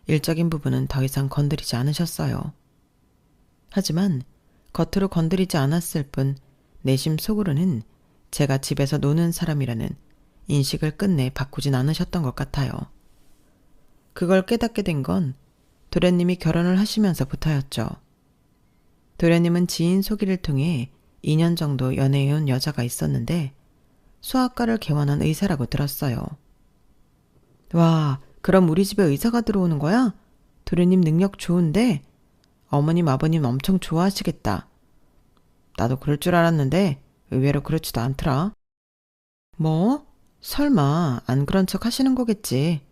일적인 부분은 더 이상 건드리지 않으셨어요. 하지만 겉으로 건드리지 않았을 뿐 내심 속으로는 제가 집에서 노는 사람이라는 인식을 끝내 바꾸진 않으셨던 것 같아요. 그걸 깨닫게 된 건 도련님이 결혼을 하시면서부터였죠. 도련님은 지인 소개를 통해 2년 정도 연애해온 여자가 있었는데 수학과를 개원한 의사라고 들었어요. 와, 그럼 우리 집에 의사가 들어오는 거야? 도련님 능력 좋은데? 어머님, 아버님 엄청 좋아하시겠다. 나도 그럴 줄 알았는데 의외로 그렇지도 않더라. 뭐? 설마 안 그런 척 하시는 거겠지.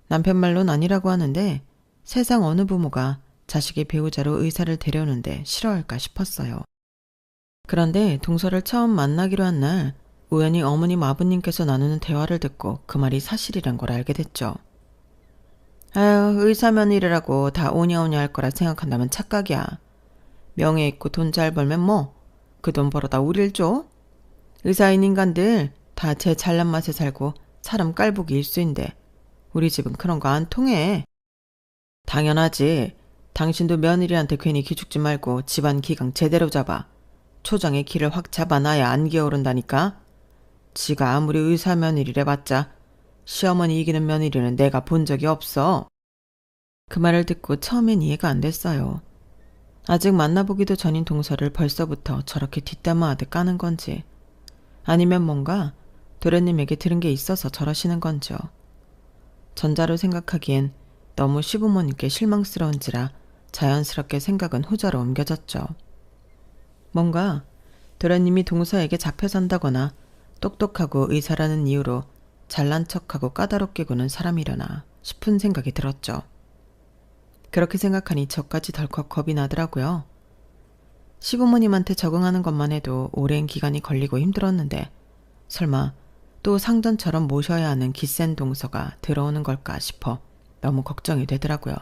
남편 말론 아니라고 하는데 세상 어느 부모가 자식의 배우자로 의사를 데려오는데 싫어할까 싶었어요. 그런데 동서를 처음 만나기로 한 날 우연히 어머님 아버님께서 나누는 대화를 듣고 그 말이 사실이란 걸 알게 됐죠. 아유, 의사 며느리라고 다 오냐오냐 할 거라 생각한다면 착각이야. 명예 있고 돈 잘 벌면 뭐 그 돈 벌어다 우릴 줘? 의사인 인간들 다 제 잘난 맛에 살고 사람 깔보기 일수인데 우리 집은 그런 거 안 통해. 당연하지. 당신도 며느리한테 괜히 기죽지 말고 집안 기강 제대로 잡아. 초장에 기를 확 잡아놔야 안 기어오른다니까. 지가 아무리 의사 며느리래 봤자 시어머니 이기는 며느리는 내가 본 적이 없어. 그 말을 듣고 처음엔 이해가 안 됐어요. 아직 만나보기도 전인 동서를 벌써부터 저렇게 뒷담화하듯 까는 건지 아니면 뭔가 도련님에게 들은 게 있어서 저러시는 건지요. 전자로 생각하기엔 너무 시부모님께 실망스러운지라 자연스럽게 생각은 후자로 옮겨졌죠. 뭔가 도련님이 동서에게 잡혀 산다거나 똑똑하고 의사라는 이유로 잘난 척하고 까다롭게 구는 사람이려나 싶은 생각이 들었죠. 그렇게 생각하니 저까지 덜컥 겁이 나더라고요. 시부모님한테 적응하는 것만 해도 오랜 기간이 걸리고 힘들었는데 설마 또 상전처럼 모셔야 하는 기센 동서가 들어오는 걸까 싶어 너무 걱정이 되더라고요.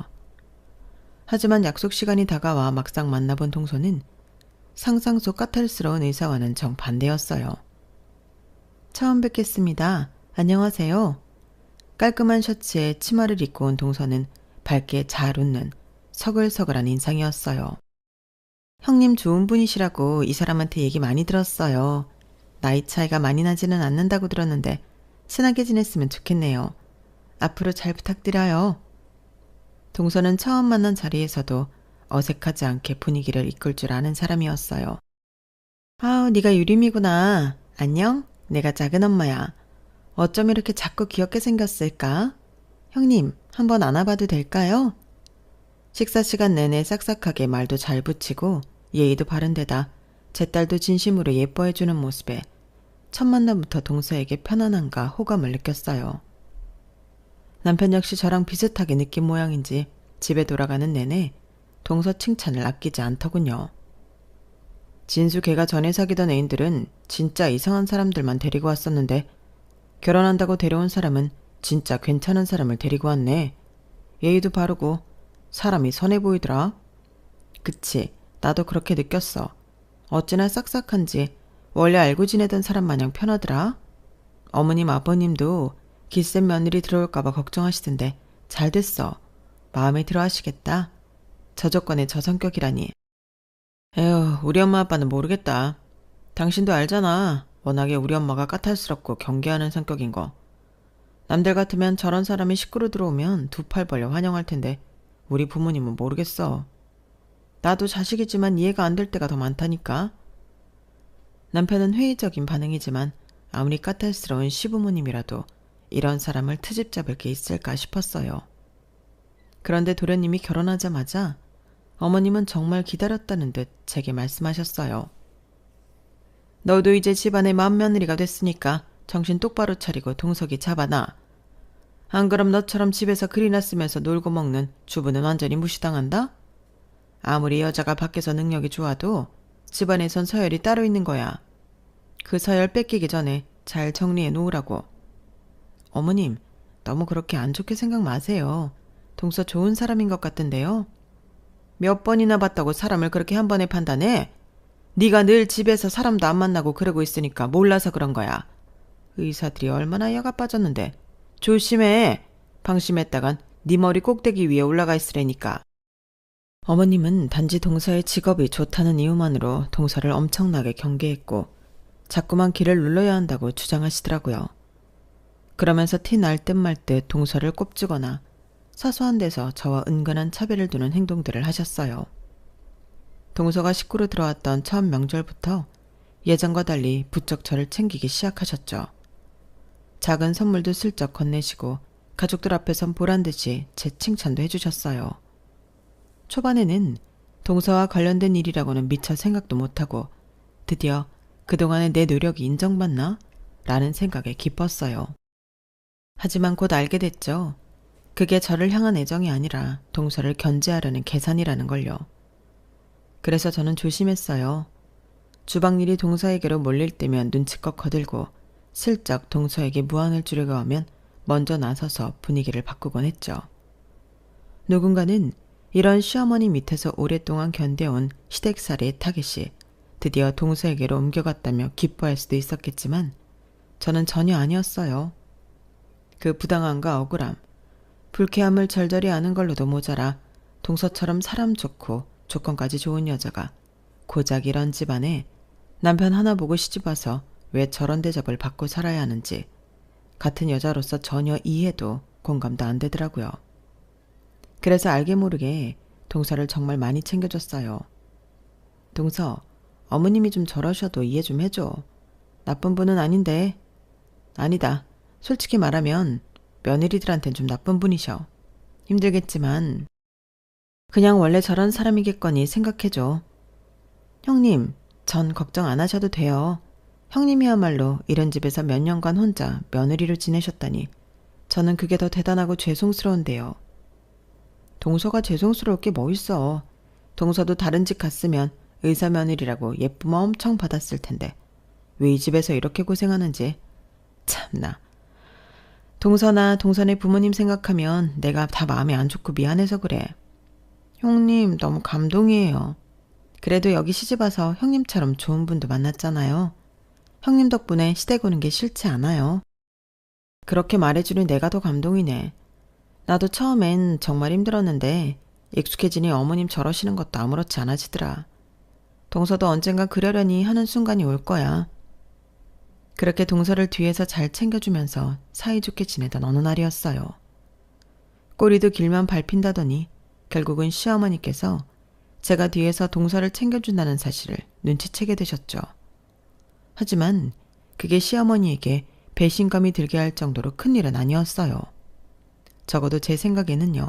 하지만 약속 시간이 다가와 막상 만나본 동서는 상상 속 까탈스러운 의사와는 정반대였어요. 처음 뵙겠습니다. 안녕하세요. 깔끔한 셔츠에 치마를 입고 온 동서는 밝게 잘 웃는 서글서글한 인상이었어요. 형님 좋은 분이시라고 이 사람한테 얘기 많이 들었어요. 나이 차이가 많이 나지는 않는다고 들었는데 친하게 지냈으면 좋겠네요. 앞으로 잘 부탁드려요. 동서는 처음 만난 자리에서도 어색하지 않게 분위기를 이끌 줄 아는 사람이었어요. 아우, 네가 유림이구나. 안녕? 내가 작은 엄마야. 어쩜 이렇게 작고 귀엽게 생겼을까? 형님, 한번 안아봐도 될까요? 식사 시간 내내 싹싹하게 말도 잘 붙이고 예의도 바른 데다 제 딸도 진심으로 예뻐해주는 모습에 첫 만남부터 동서에게 편안함과 호감을 느꼈어요. 남편 역시 저랑 비슷하게 느낀 모양인지 집에 돌아가는 내내 동서 칭찬을 아끼지 않더군요. 진수 걔가 전에 사귀던 애인들은 진짜 이상한 사람들만 데리고 왔었는데 결혼한다고 데려온 사람은 진짜 괜찮은 사람을 데리고 왔네. 예의도 바르고 사람이 선해 보이더라. 그치, 나도 그렇게 느꼈어. 어찌나 싹싹한지 원래 알고 지내던 사람 마냥 편하더라. 어머님 아버님도 기센 며느리 들어올까봐 걱정하시던데 잘 됐어. 마음에 들어 하시겠다. 저 조건에 저 성격이라니. 에휴, 우리 엄마 아빠는 모르겠다. 당신도 알잖아. 워낙에 우리 엄마가 까탈스럽고 경계하는 성격인 거. 남들 같으면 저런 사람이 식구로 들어오면 두 팔 벌려 환영할 텐데 우리 부모님은 모르겠어. 나도 자식이지만 이해가 안 될 때가 더 많다니까. 남편은 회의적인 반응이지만 아무리 까탈스러운 시부모님이라도 이런 사람을 트집 잡을 게 있을까 싶었어요. 그런데 도련님이 결혼하자마자 어머님은 정말 기다렸다는 듯 제게 말씀하셨어요. 너도 이제 집안의 맏며느리가 됐으니까 정신 똑바로 차리고 동석이 잡아놔. 안 그럼 너처럼 집에서 글이나 쓰면서 놀고 먹는 주부는 완전히 무시당한다? 아무리 여자가 밖에서 능력이 좋아도 집안에선 서열이 따로 있는 거야. 그 서열 뺏기기 전에 잘 정리해 놓으라고. 어머님, 너무 그렇게 안 좋게 생각 마세요. 동서 좋은 사람인 것 같던데요. 몇 번이나 봤다고 사람을 그렇게 한 번에 판단해? 네가 늘 집에서 사람도 안 만나고 그러고 있으니까 몰라서 그런 거야. 의사들이 얼마나 여가 빠졌는데. 조심해. 방심했다간 네 머리 꼭대기 위에 올라가 있으라니까. 어머님은 단지 동서의 직업이 좋다는 이유만으로 동서를 엄청나게 경계했고 자꾸만 길을 눌러야 한다고 주장하시더라고요. 그러면서 티 날 듯 말 듯 동서를 꼽주거나 사소한 데서 저와 은근한 차별을 두는 행동들을 하셨어요. 동서가 식구로 들어왔던 처음 명절부터 예전과 달리 부쩍 저를 챙기기 시작하셨죠. 작은 선물도 슬쩍 건네시고 가족들 앞에선 보란듯이 제 칭찬도 해주셨어요. 초반에는 동서와 관련된 일이라고는 미처 생각도 못하고 드디어 그동안의 내 노력이 인정받나? 라는 생각에 기뻤어요. 하지만 곧 알게 됐죠. 그게 저를 향한 애정이 아니라 동서를 견제하려는 계산이라는 걸요. 그래서 저는 조심했어요. 주방일이 동서에게로 몰릴 때면 눈치껏 거들고 슬쩍 동서에게 무안을 주려고 하면 먼저 나서서 분위기를 바꾸곤 했죠. 누군가는 이런 시어머니 밑에서 오랫동안 견뎌온 시댁살이의 타깃이 드디어 동서에게로 옮겨갔다며 기뻐할 수도 있었겠지만 저는 전혀 아니었어요. 그 부당함과 억울함, 불쾌함을 절절히 아는 걸로도 모자라 동서처럼 사람 좋고 조건까지 좋은 여자가 고작 이런 집안에 남편 하나 보고 시집와서 왜 저런 대접을 받고 살아야 하는지 같은 여자로서 전혀 이해도 공감도 안 되더라고요. 그래서 알게 모르게 동서를 정말 많이 챙겨줬어요. 동서, 어머님이 좀 저러셔도 이해 좀 해줘. 나쁜 분은 아닌데. 아니다. 솔직히 말하면 며느리들한텐 좀 나쁜 분이셔. 힘들겠지만 그냥 원래 저런 사람이겠거니 생각해줘. 형님, 전 걱정 안 하셔도 돼요. 형님이야말로 이런 집에서 몇 년간 혼자 며느리로 지내셨다니 저는 그게 더 대단하고 죄송스러운데요. 동서가 죄송스러울 게 뭐 있어. 동서도 다른 집 갔으면 의사 며느리라고 예쁨 엄청 받았을 텐데 왜 이 집에서 이렇게 고생하는지. 참나. 동서나 동선의 부모님 생각하면 내가 다 마음이 안 좋고 미안해서 그래. 형님 너무 감동이에요. 그래도 여기 시집와서 형님처럼 좋은 분도 만났잖아요. 형님 덕분에 시댁 오는 게 싫지 않아요. 그렇게 말해주니 내가 더 감동이네. 나도 처음엔 정말 힘들었는데 익숙해지니 어머님 저러시는 것도 아무렇지 않아지더라. 동서도 언젠가 그러려니 하는 순간이 올 거야. 그렇게 동서를 뒤에서 잘 챙겨주면서 사이좋게 지내던 어느 날이었어요. 꼬리도 길만 밟힌다더니 결국은 시어머니께서 제가 뒤에서 동서를 챙겨준다는 사실을 눈치채게 되셨죠. 하지만 그게 시어머니에게 배신감이 들게 할 정도로 큰일은 아니었어요. 적어도 제 생각에는요.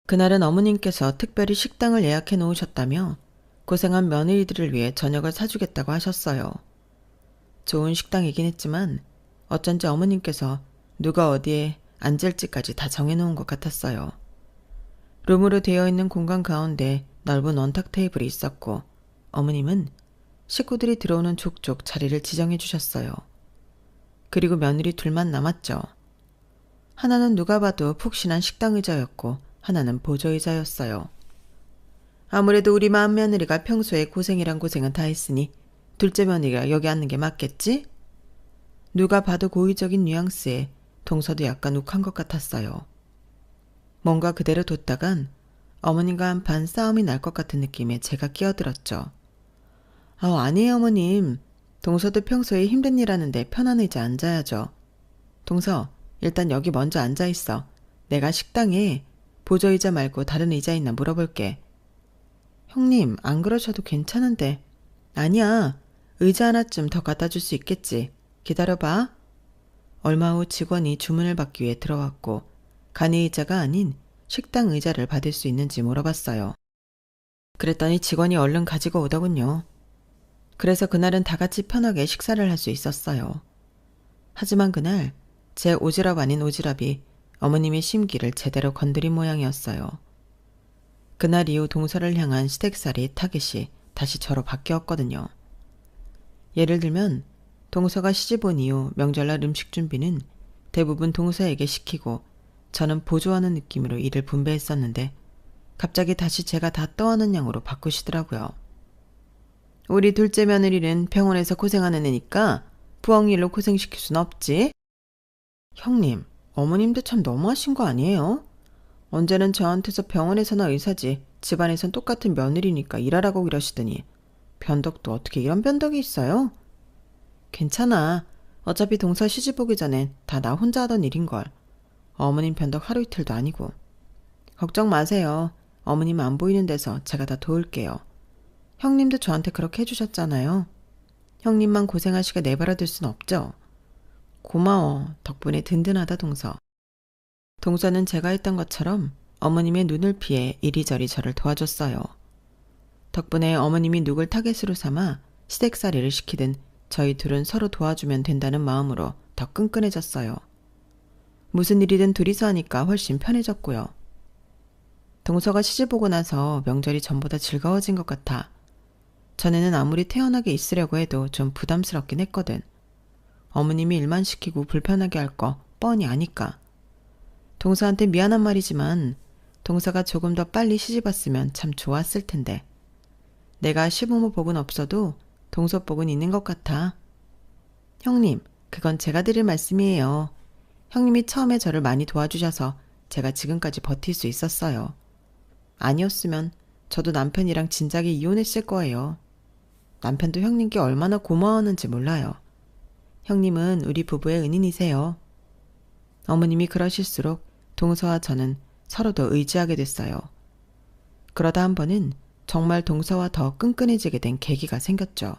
그날은 어머님께서 특별히 식당을 예약해 놓으셨다며 고생한 며느리들을 위해 저녁을 사주겠다고 하셨어요. 좋은 식당이긴 했지만 어쩐지 어머님께서 누가 어디에 앉을지까지 다 정해놓은 것 같았어요. 룸으로 되어 있는 공간 가운데 넓은 원탁 테이블이 있었고 어머님은 식구들이 들어오는 족족 자리를 지정해 주셨어요. 그리고 며느리 둘만 남았죠. 하나는 누가 봐도 푹신한 식당 의자였고 하나는 보조 의자였어요. 아무래도 우리 맏며느리가 평소에 고생이란 고생은 다 했으니 둘째 며느리가 여기 앉는 게 맞겠지? 누가 봐도 고의적인 뉘앙스에 동서도 약간 욱한 것 같았어요. 뭔가 그대로 뒀다간 어머님과 한판 싸움이 날 것 같은 느낌에 제가 끼어들었죠. 아니에요 어머님. 동서도 평소에 힘든 일 하는데 편한 의자 앉아야죠. 동서, 일단 여기 먼저 앉아있어. 내가 식당에 보조의자 말고 다른 의자 있나 물어볼게. 형님, 안 그러셔도 괜찮은데. 아니야. 의자 하나쯤 더 갖다 줄 수 있겠지. 기다려봐. 얼마 후 직원이 주문을 받기 위해 들어왔고 간이 의자가 아닌 식당 의자를 받을 수 있는지 물어봤어요. 그랬더니 직원이 얼른 가지고 오더군요. 그래서 그날은 다 같이 편하게 식사를 할 수 있었어요. 하지만 그날 제 오지랖 아닌 오지랖이 어머님의 심기를 제대로 건드린 모양이었어요. 그날 이후 동서를 향한 시댁살이 타깃이 다시 저로 바뀌었거든요. 예를 들면 동서가 시집 온 이후 명절날 음식 준비는 대부분 동서에게 시키고 저는 보조하는 느낌으로 일을 분배했었는데 갑자기 다시 제가 다 떠하는 양으로 바꾸시더라고요. 우리 둘째 며느리는 병원에서 고생하는 애니까 부엌일로 고생시킬 순 없지? 형님, 어머님도 참 너무하신 거 아니에요? 언제는 저한테서 병원에서나 의사지 집안에선 똑같은 며느리니까 일하라고 이러시더니 변덕도 어떻게 이런 변덕이 있어요? 괜찮아. 어차피 동서 시집 오기 전엔 다 나 혼자 하던 일인걸. 어머님 변덕 하루 이틀도 아니고. 걱정 마세요. 어머님 안 보이는 데서 제가 다 도울게요. 형님도 저한테 그렇게 해주셨잖아요. 형님만 고생하시게 내버려둘 순 없죠. 고마워. 덕분에 든든하다 동서. 동서는 제가 했던 것처럼 어머님의 눈을 피해 이리저리 저를 도와줬어요. 덕분에 어머님이 누굴 타겟으로 삼아 시댁살이를 시키든 저희 둘은 서로 도와주면 된다는 마음으로 더 끈끈해졌어요. 무슨 일이든 둘이서 하니까 훨씬 편해졌고요. 동서가 시집 오고 나서 명절이 전보다 즐거워진 것 같아 전에는 아무리 태연하게 있으려고 해도 좀 부담스럽긴 했거든. 어머님이 일만 시키고 불편하게 할 거 뻔히 아니까. 동서한테 미안한 말이지만 동서가 조금 더 빨리 시집 왔으면 참 좋았을 텐데. 내가 시부모 복은 없어도 동서 복은 있는 것 같아. 형님, 그건 제가 드릴 말씀이에요. 형님이 처음에 저를 많이 도와주셔서 제가 지금까지 버틸 수 있었어요. 아니었으면 저도 남편이랑 진작에 이혼했을 거예요. 남편도 형님께 얼마나 고마워하는지 몰라요. 형님은 우리 부부의 은인이세요. 어머님이 그러실수록 동서와 저는 서로 더 의지하게 됐어요. 그러다 한 번은 정말 동서와 더 끈끈해지게 된 계기가 생겼죠.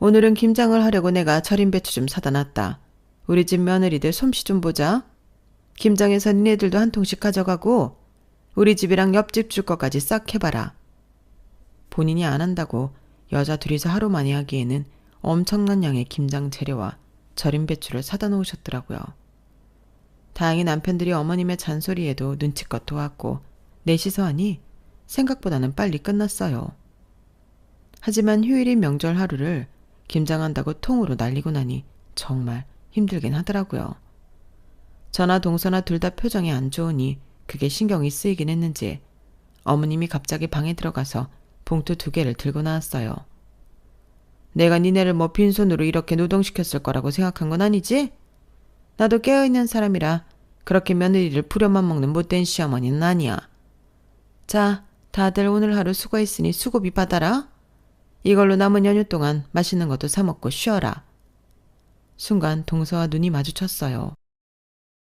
오늘은 김장을 하려고 내가 절임 배추 좀 사다 놨다. 우리 집 며느리들 솜씨 좀 보자. 김장해서 니네들도 한 통씩 가져가고 우리 집이랑 옆집 줄 것까지 싹 해봐라. 본인이 안 한다고 여자 둘이서 하루 만에 하기에는 엄청난 양의 김장 재료와 절임 배추를 사다 놓으셨더라고요. 다행히 남편들이 어머님의 잔소리에도 눈치껏 도왔고 넷이서 하니 생각보다는 빨리 끝났어요. 하지만 휴일인 명절 하루를 김장한다고 통으로 날리고 나니 정말 힘들긴 하더라고요. 저나 동서나 둘 다 표정이 안 좋으니 그게 신경이 쓰이긴 했는지 어머님이 갑자기 방에 들어가서 봉투 2개를 들고 나왔어요. 내가 니네를 뭐 빈손으로 이렇게 노동시켰을 거라고 생각한 건 아니지? 나도 깨어있는 사람이라 그렇게 며느리를 부려만 먹는 못된 시어머니는 아니야. 자, 다들 오늘 하루 수고했으니 수고비 받아라. 이걸로 남은 연휴 동안 맛있는 것도 사 먹고 쉬어라. 순간 동서와 눈이 마주쳤어요.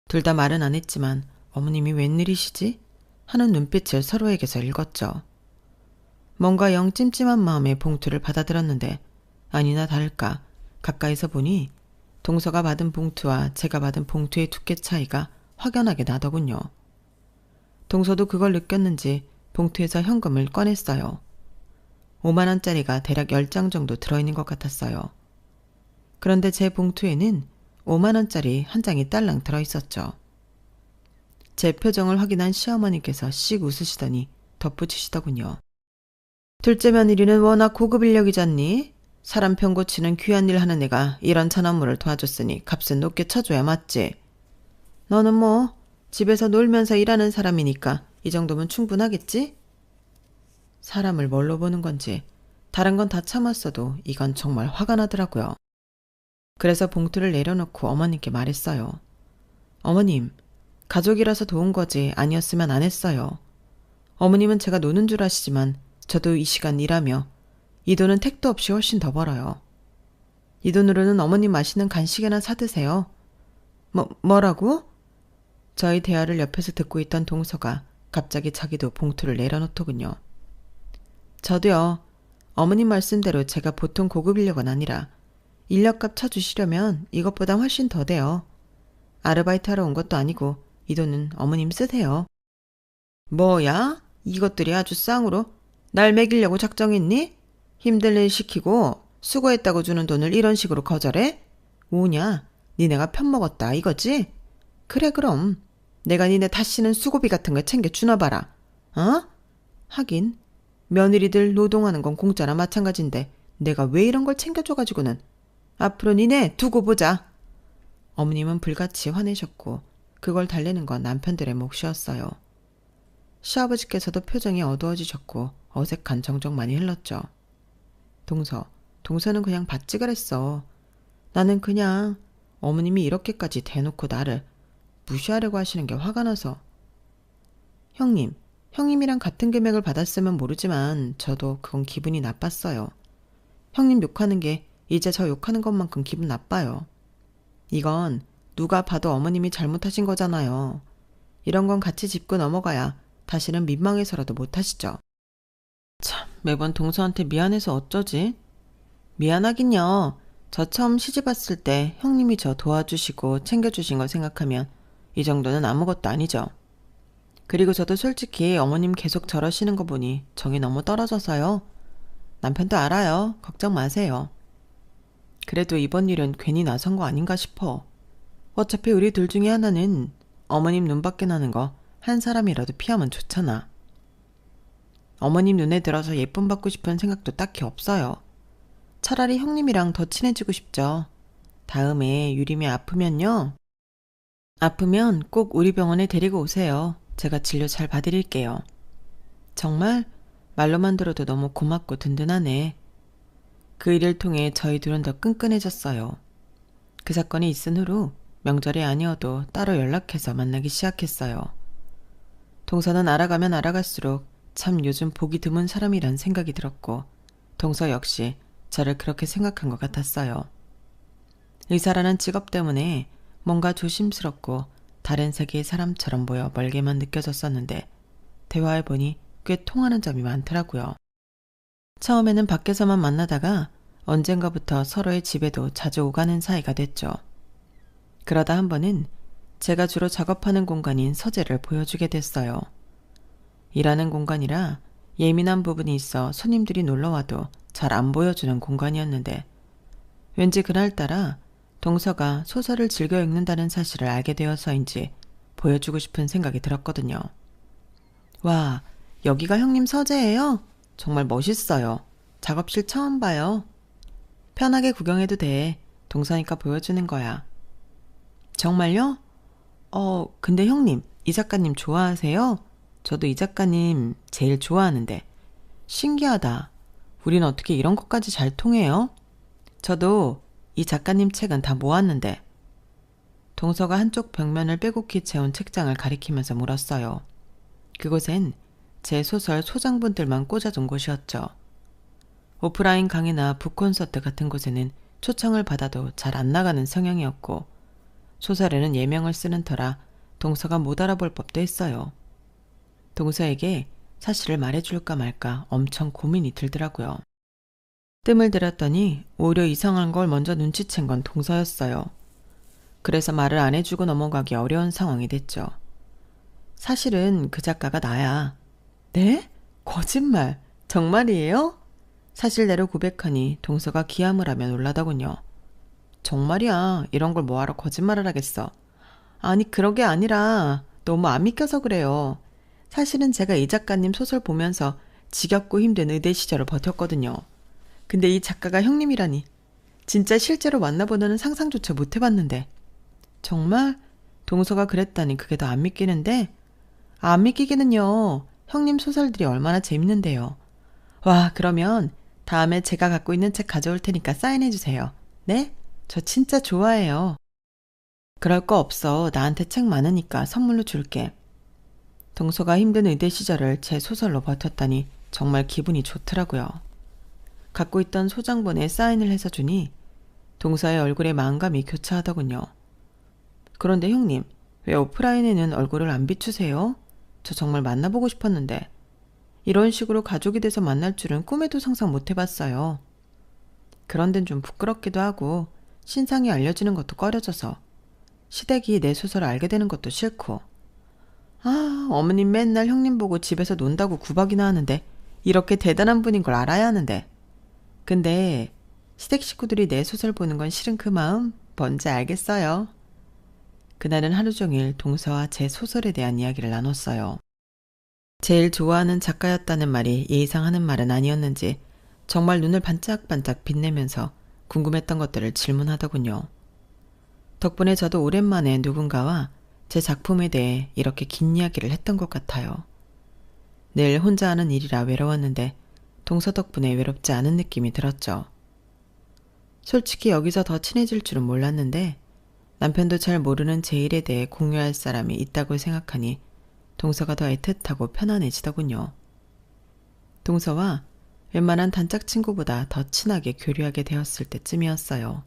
둘 다 말은 안 했지만 어머님이 웬일이시지? 하는 눈빛을 서로에게서 읽었죠. 뭔가 영 찜찜한 마음에 봉투를 받아들었는데 아니나 다를까 가까이서 보니 동서가 받은 봉투와 제가 받은 봉투의 두께 차이가 확연하게 나더군요. 동서도 그걸 느꼈는지 봉투에서 현금을 꺼냈어요. 5만 원짜리가 대략 10장 정도 들어있는 것 같았어요. 그런데 제 봉투에는 5만 원짜리 한 장이 딸랑 들어있었죠. 제 표정을 확인한 시어머니께서 씩 웃으시더니 덧붙이시더군요. 둘째 며느리는 워낙 고급 인력이잖니? 사람 병 고치는 귀한 일 하는 애가 이런 천안물을 도와줬으니 값은 높게 쳐줘야 맞지. 너는 뭐 집에서 놀면서 일하는 사람이니까 이 정도면 충분하겠지? 사람을 뭘로 보는 건지 다른 건 다 참았어도 이건 정말 화가 나더라고요. 그래서 봉투를 내려놓고 어머님께 말했어요. 어머님, 가족이라서 도운 거지 아니었으면 안 했어요. 어머님은 제가 노는 줄 아시지만 저도 이 시간 일하며 이 돈은 택도 없이 훨씬 더 벌어요. 이 돈으로는 어머님 맛있는 간식이나 사드세요. 뭐라고? 저희 대화를 옆에서 듣고 있던 동서가 갑자기 자기도 봉투를 내려놓더군요. 저도요. 어머님 말씀대로 제가 보통 고급 인력은 아니라 인력값 쳐주시려면 이것보다 훨씬 더 돼요. 아르바이트 하러 온 것도 아니고 이 돈은 어머님 쓰세요. 뭐야? 이것들이 아주 쌍으로? 날 먹이려고 작정했니? 힘들 일 시키고 수고했다고 주는 돈을 이런 식으로 거절해? 뭐냐? 니네가 편먹었다 이거지? 그래 그럼 내가 니네 다시는 수고비 같은 거 챙겨 주나 봐라. 어? 하긴 며느리들 노동하는 건 공짜나 마찬가지인데 내가 왜 이런 걸 챙겨줘가지고는. 앞으로 니네 두고 보자. 어머님은 불같이 화내셨고 그걸 달래는 건 남편들의 몫이었어요. 시아버지께서도 표정이 어두워지셨고 어색한 정적만이 흘렀죠. 동서는 그냥 받지 그랬어. 나는 그냥 어머님이 이렇게까지 대놓고 나를 무시하려고 하시는 게 화가 나서. 형님이랑 같은 금액을 받았으면 모르지만 저도 그건 기분이 나빴어요. 형님 욕하는 게 이제 저 욕하는 것만큼 기분 나빠요. 이건 누가 봐도 어머님이 잘못하신 거잖아요. 이런 건 같이 짚고 넘어가야 다시는 민망해서라도 못하시죠. 참, 매번 동서한테 미안해서 어쩌지? 미안하긴요. 저 처음 시집 왔을 때 형님이 저 도와주시고 챙겨주신 걸 생각하면 이 정도는 아무것도 아니죠. 그리고 저도 솔직히 어머님 계속 저러시는 거 보니 정이 너무 떨어져서요. 남편도 알아요. 걱정 마세요. 그래도 이번 일은 괜히 나선 거 아닌가 싶어. 어차피 우리 둘 중에 하나는 어머님 눈밖에 나는 거 한 사람이라도 피하면 좋잖아. 어머님 눈에 들어서 예쁨 받고 싶은 생각도 딱히 없어요. 차라리 형님이랑 더 친해지고 싶죠. 다음에 유림이 아프면 꼭 우리 병원에 데리고 오세요. 제가 진료 잘 봐드릴게요. 정말 말로만 들어도 너무 고맙고 든든하네. 그 일을 통해 저희 둘은 더 끈끈해졌어요. 그 사건이 있은 후로 명절이 아니어도 따로 연락해서 만나기 시작했어요. 동서는 알아가면 알아갈수록 참 요즘 보기 드문 사람이란 생각이 들었고 동서 역시 저를 그렇게 생각한 것 같았어요. 의사라는 직업 때문에 뭔가 조심스럽고 다른 세계의 사람처럼 보여 멀게만 느껴졌었는데 대화해보니 꽤 통하는 점이 많더라고요. 처음에는 밖에서만 만나다가 언젠가부터 서로의 집에도 자주 오가는 사이가 됐죠. 그러다 한 번은 제가 주로 작업하는 공간인 서재를 보여주게 됐어요. 일하는 공간이라 예민한 부분이 있어 손님들이 놀러와도 잘 안 보여주는 공간이었는데 왠지 그날따라 동서가 소설을 즐겨 읽는다는 사실을 알게 되어서인지 보여주고 싶은 생각이 들었거든요. 와, 여기가 형님 서재예요? 정말 멋있어요. 작업실 처음 봐요. 편하게 구경해도 돼. 동서니까 보여주는 거야. 정말요? 근데 형님, 이 작가님 좋아하세요? 저도 이 작가님 제일 좋아하는데. 신기하다. 우린 어떻게 이런 것까지 잘 통해요? 저도 이 작가님 책은 다 모았는데. 동서가 한쪽 벽면을 빼곡히 채운 책장을 가리키면서 물었어요. 그곳엔 제 소설 소장본들만 꽂아둔 곳이었죠. 오프라인 강의나 북콘서트 같은 곳에는 초청을 받아도 잘 안 나가는 성향이었고 소설에는 예명을 쓰는 터라 동서가 못 알아볼 법도 했어요. 동서에게 사실을 말해줄까 말까 엄청 고민이 들더라고요. 뜸을 들였더니 오히려 이상한 걸 먼저 눈치챈 건 동서였어요. 그래서 말을 안 해주고 넘어가기 어려운 상황이 됐죠. 사실은 그 작가가 나야. 네? 거짓말. 정말이에요? 사실대로 고백하니 동서가 기함을 하며 놀라더군요. 정말이야. 이런 걸 뭐하러 거짓말을 하겠어. 아니 그러게 아니라 너무 안 믿겨서 그래요. 사실은 제가 이 작가님 소설 보면서 지겹고 힘든 의대 시절을 버텼거든요. 근데 이 작가가 형님이라니. 진짜 실제로 만나보다는 상상조차 못 해봤는데. 정말? 동서가 그랬다니 그게 더 안 믿기는데? 안 믿기기는요. 형님 소설들이 얼마나 재밌는데요. 와, 그러면 다음에 제가 갖고 있는 책 가져올 테니까 사인해주세요. 네? 저 진짜 좋아해요. 그럴 거 없어. 나한테 책 많으니까 선물로 줄게. 동서가 힘든 의대 시절을 제 소설로 버텼다니 정말 기분이 좋더라고요. 갖고 있던 소장본에 사인을 해서 주니 동서의 얼굴에 마음감이 교차하더군요. 그런데 형님, 왜 오프라인에는 얼굴을 안 비추세요? 저 정말 만나보고 싶었는데. 이런 식으로 가족이 돼서 만날 줄은 꿈에도 상상 못 해봤어요. 그런 데는 좀 부끄럽기도 하고 신상이 알려지는 것도 꺼려져서 시댁이 내 소설을 알게 되는 것도 싫고. 아, 어머님 맨날 형님 보고 집에서 논다고 구박이나 하는데 이렇게 대단한 분인 걸 알아야 하는데. 근데 시댁 식구들이 내 소설 보는 건 싫은 그 마음 뭔지 알겠어요. 그날은 하루 종일 동서와 제 소설에 대한 이야기를 나눴어요. 제일 좋아하는 작가였다는 말이 예의상 하는 말은 아니었는지 정말 눈을 반짝반짝 빛내면서 궁금했던 것들을 질문하더군요. 덕분에 저도 오랜만에 누군가와 제 작품에 대해 이렇게 긴 이야기를 했던 것 같아요. 늘 혼자 하는 일이라 외로웠는데 동서 덕분에 외롭지 않은 느낌이 들었죠. 솔직히 여기서 더 친해질 줄은 몰랐는데 남편도 잘 모르는 제 일에 대해 공유할 사람이 있다고 생각하니 동서가 더 애틋하고 편안해지더군요. 동서와 웬만한 단짝 친구보다 더 친하게 교류하게 되었을 때쯤이었어요.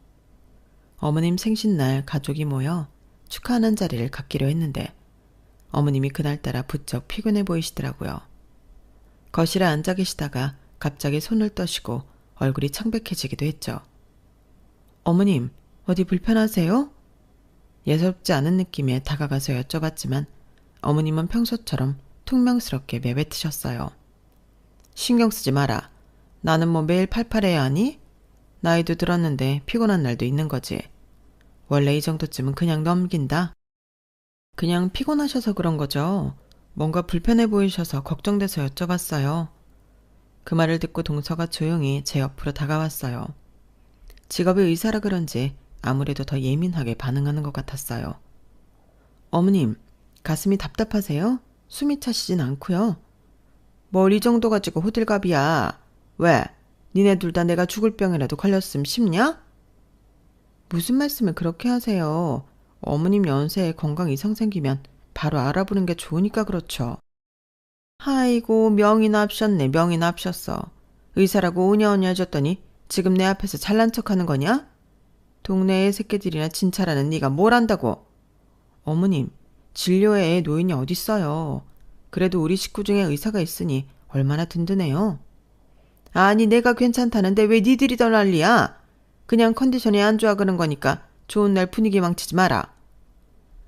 어머님 생신날 가족이 모여 축하하는 자리를 갖기로 했는데 어머님이 그날따라 부쩍 피곤해 보이시더라고요. 거실에 앉아 계시다가 갑자기 손을 떠시고 얼굴이 창백해지기도 했죠. 어머님, 어디 불편하세요? 예사롭지 않은 느낌에 다가가서 여쭤봤지만 어머님은 평소처럼 퉁명스럽게 내뱉으셨어요. 신경 쓰지 마라. 나는 뭐 매일 팔팔해야 하니? 나이도 들었는데 피곤한 날도 있는 거지. 원래 이 정도쯤은 그냥 넘긴다. 그냥 피곤하셔서 그런 거죠. 뭔가 불편해 보이셔서 걱정돼서 여쭤봤어요. 그 말을 듣고 동서가 조용히 제 옆으로 다가왔어요. 직업이 의사라 그런지 아무래도 더 예민하게 반응하는 것 같았어요. 어머님, 가슴이 답답하세요? 숨이 차시진 않고요. 뭘 이 정도 가지고 호들갑이야. 왜? 니네 둘 다 내가 죽을 병이라도 걸렸음 싶냐? 무슨 말씀을 그렇게 하세요. 어머님 연세에 건강 이상 생기면 바로 알아보는 게 좋으니까 그렇죠. 아이고, 명이나 합셨네. 명이나 합셨어. 의사라고 오냐오냐 해줬더니 지금 내 앞에서 잘난 척하는 거냐? 동네의 새끼들이나 진찰하는 네가 뭘 안다고. 어머님, 진료에 노인이 어딨어요. 그래도 우리 식구 중에 의사가 있으니 얼마나 든든해요. 아니, 내가 괜찮다는데 왜 니들이 더 난리야? 그냥 컨디션이 안 좋아 그런 거니까 좋은 날 분위기 망치지 마라.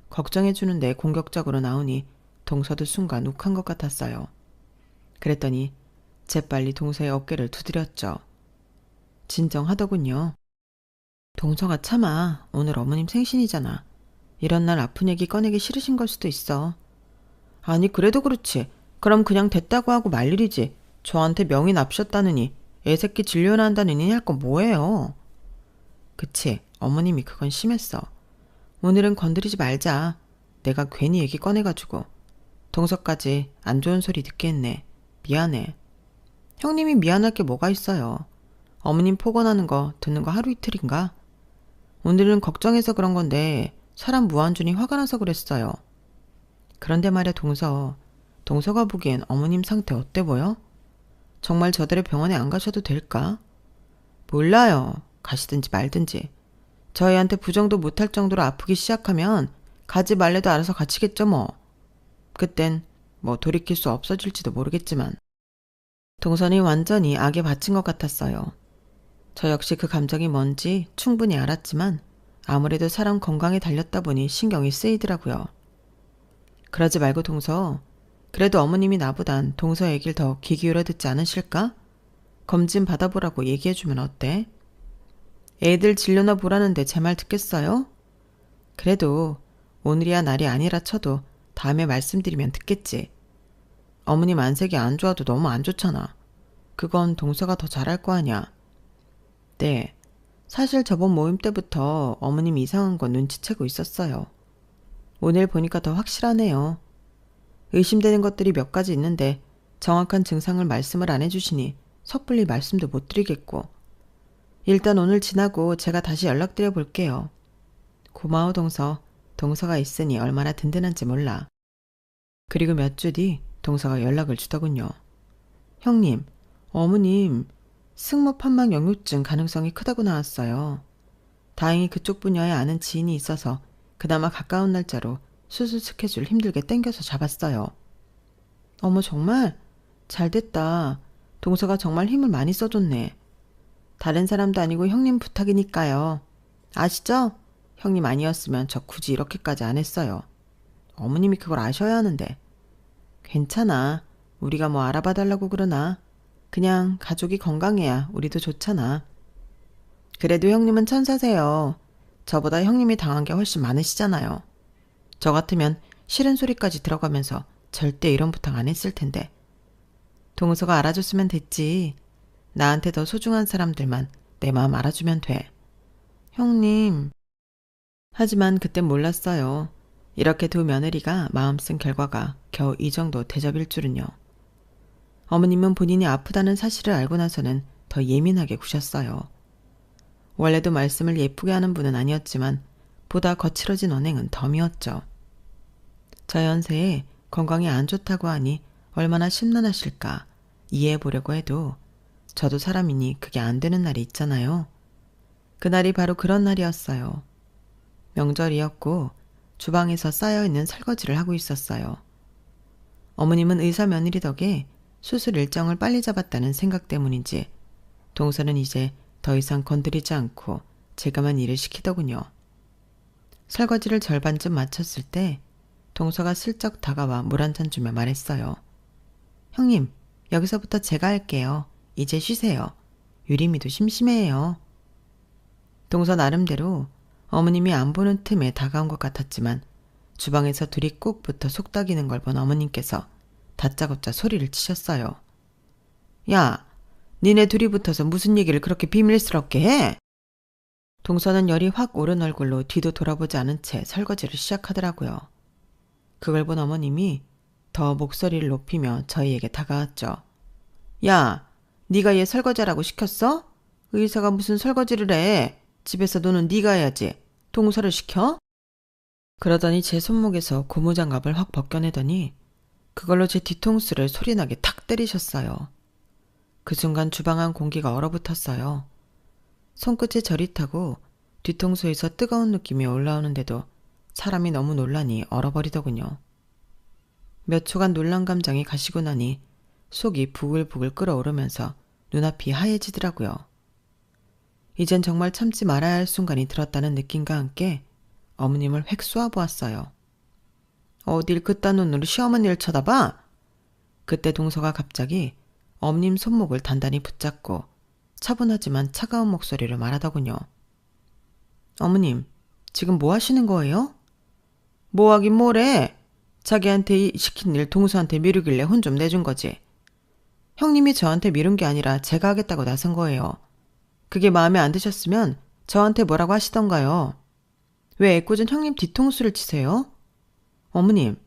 걱정해주는데 공격적으로 나오니 동서도 순간 욱한 것 같았어요. 그랬더니 재빨리 동서의 어깨를 두드렸죠. 진정하더군요. 동서가 참아. 오늘 어머님 생신이잖아. 이런 날 아픈 얘기 꺼내기 싫으신 걸 수도 있어. 아니, 그래도 그렇지. 그럼 그냥 됐다고 하고 말 일이지. 저한테 명이 납셨다느니 애새끼 진료나 한다느니 할 건 뭐예요? 그치, 어머님이 그건 심했어. 오늘은 건드리지 말자. 내가 괜히 얘기 꺼내가지고. 동서까지 안 좋은 소리 듣게 했네. 미안해. 형님이 미안할 게 뭐가 있어요. 어머님 폭언하는 거 듣는 거 하루 이틀인가? 오늘은 걱정해서 그런 건데 사람 무한준이 화가 나서 그랬어요. 그런데 말이야 동서가 보기엔 어머님 상태 어때 보여? 정말 저들의 병원에 안 가셔도 될까? 몰라요. 가시든지 말든지. 저희한테 부정도 못할 정도로 아프기 시작하면 가지 말래도 알아서 가시겠죠 뭐. 그땐 뭐 돌이킬 수 없어질지도 모르겠지만. 동선이 완전히 악에 바친 것 같았어요. 저 역시 그 감정이 뭔지 충분히 알았지만 아무래도 사람 건강에 달렸다 보니 신경이 쓰이더라고요. 그러지 말고 동서, 그래도 어머님이 나보단 동서 얘기를 더 귀 기울여 듣지 않으실까? 검진 받아보라고 얘기해주면 어때? 애들 진료나 보라는데 제 말 듣겠어요? 그래도 오늘이야 날이 아니라 쳐도 다음에 말씀드리면 듣겠지. 어머님 안색이 안 좋아도 너무 안 좋잖아. 그건 동서가 더 잘할 거 아냐. 네, 사실 저번 모임 때부터 어머님 이상한 건 눈치채고 있었어요. 오늘 보니까 더 확실하네요. 의심되는 것들이 몇 가지 있는데 정확한 증상을 말씀을 안 해주시니 섣불리 말씀도 못 드리겠고. 일단 오늘 지나고 제가 다시 연락드려 볼게요. 고마워 동서. 동서가 있으니 얼마나 든든한지 몰라. 그리고 몇 주 뒤 동서가 연락을 주더군요. 형님, 어머님 승모 판막 역류증 가능성이 크다고 나왔어요. 다행히 그쪽 분야에 아는 지인이 있어서 그나마 가까운 날짜로 수술 스케줄 힘들게 땡겨서 잡았어요. 어머 정말? 잘됐다. 동서가 정말 힘을 많이 써줬네. 다른 사람도 아니고 형님 부탁이니까요. 아시죠? 형님 아니었으면 저 굳이 이렇게까지 안 했어요. 어머님이 그걸 아셔야 하는데. 괜찮아. 우리가 뭐 알아봐 달라고 그러나. 그냥 가족이 건강해야 우리도 좋잖아. 그래도 형님은 천사세요. 저보다 형님이 당한 게 훨씬 많으시잖아요. 저 같으면 싫은 소리까지 들어가면서 절대 이런 부탁 안 했을 텐데. 동서가 알아줬으면 됐지. 나한테 더 소중한 사람들만 내 마음 알아주면 돼. 형님. 하지만 그땐 몰랐어요. 이렇게 두 며느리가 마음 쓴 결과가 겨우 이 정도 대접일 줄은요. 어머님은 본인이 아프다는 사실을 알고 나서는 더 예민하게 구셨어요. 원래도 말씀을 예쁘게 하는 분은 아니었지만 보다 거칠어진 언행은 덤이었죠. 저 연세에 건강이 안 좋다고 하니 얼마나 심란하실까 이해해 보려고 해도 저도 사람이니 그게 안 되는 날이 있잖아요. 그날이 바로 그런 날이었어요. 명절이었고 주방에서 쌓여있는 설거지를 하고 있었어요. 어머님은 의사 며느리 덕에 수술 일정을 빨리 잡았다는 생각 때문인지 동서는 이제 더 이상 건드리지 않고 제가만 일을 시키더군요. 설거지를 절반쯤 마쳤을 때 동서가 슬쩍 다가와 물 한 잔 주며 말했어요. 형님, 여기서부터 제가 할게요. 이제 쉬세요. 유림이도 심심해해요. 동서 나름대로 어머님이 안 보는 틈에 다가온 것 같았지만 주방에서 둘이 꼭 붙어 속닥이는 걸 본 어머님께서 다짜고짜 소리를 치셨어요. 야, 니네 둘이 붙어서 무슨 얘기를 그렇게 비밀스럽게 해? 동서는 열이 확 오른 얼굴로 뒤도 돌아보지 않은 채 설거지를 시작하더라고요. 그걸 본 어머님이 더 목소리를 높이며 저희에게 다가왔죠. 야, 네가 얘 설거지하라고 시켰어? 의사가 무슨 설거지를 해? 집에서 노는 네가 해야지. 동서를 시켜? 그러더니 제 손목에서 고무장갑을 확 벗겨내더니 그걸로 제 뒤통수를 소리나게 탁 때리셨어요. 그 순간 주방 안 공기가 얼어붙었어요. 손끝이 저릿하고 뒤통수에서 뜨거운 느낌이 올라오는데도 사람이 너무 놀라니 얼어버리더군요. 몇 초간 놀란 감정이 가시고 나니 속이 부글부글 끓어오르면서 눈앞이 하얘지더라고요. 이젠 정말 참지 말아야 할 순간이 들었다는 느낌과 함께 어머님을 획 쏘아보았어요. 어딜 그딴 눈으로 시어머니를 쳐다봐? 그때 동서가 갑자기 어머님 손목을 단단히 붙잡고 차분하지만 차가운 목소리로 말하더군요. 어머님, 지금 뭐 하시는 거예요? 뭐 하긴 뭐래. 자기한테 시킨 일 동서한테 미루길래 혼 좀 내준 거지. 형님이 저한테 미룬 게 아니라 제가 하겠다고 나선 거예요. 그게 마음에 안 드셨으면 저한테 뭐라고 하시던가요. 왜 애꿎은 형님 뒤통수를 치세요? 어머님,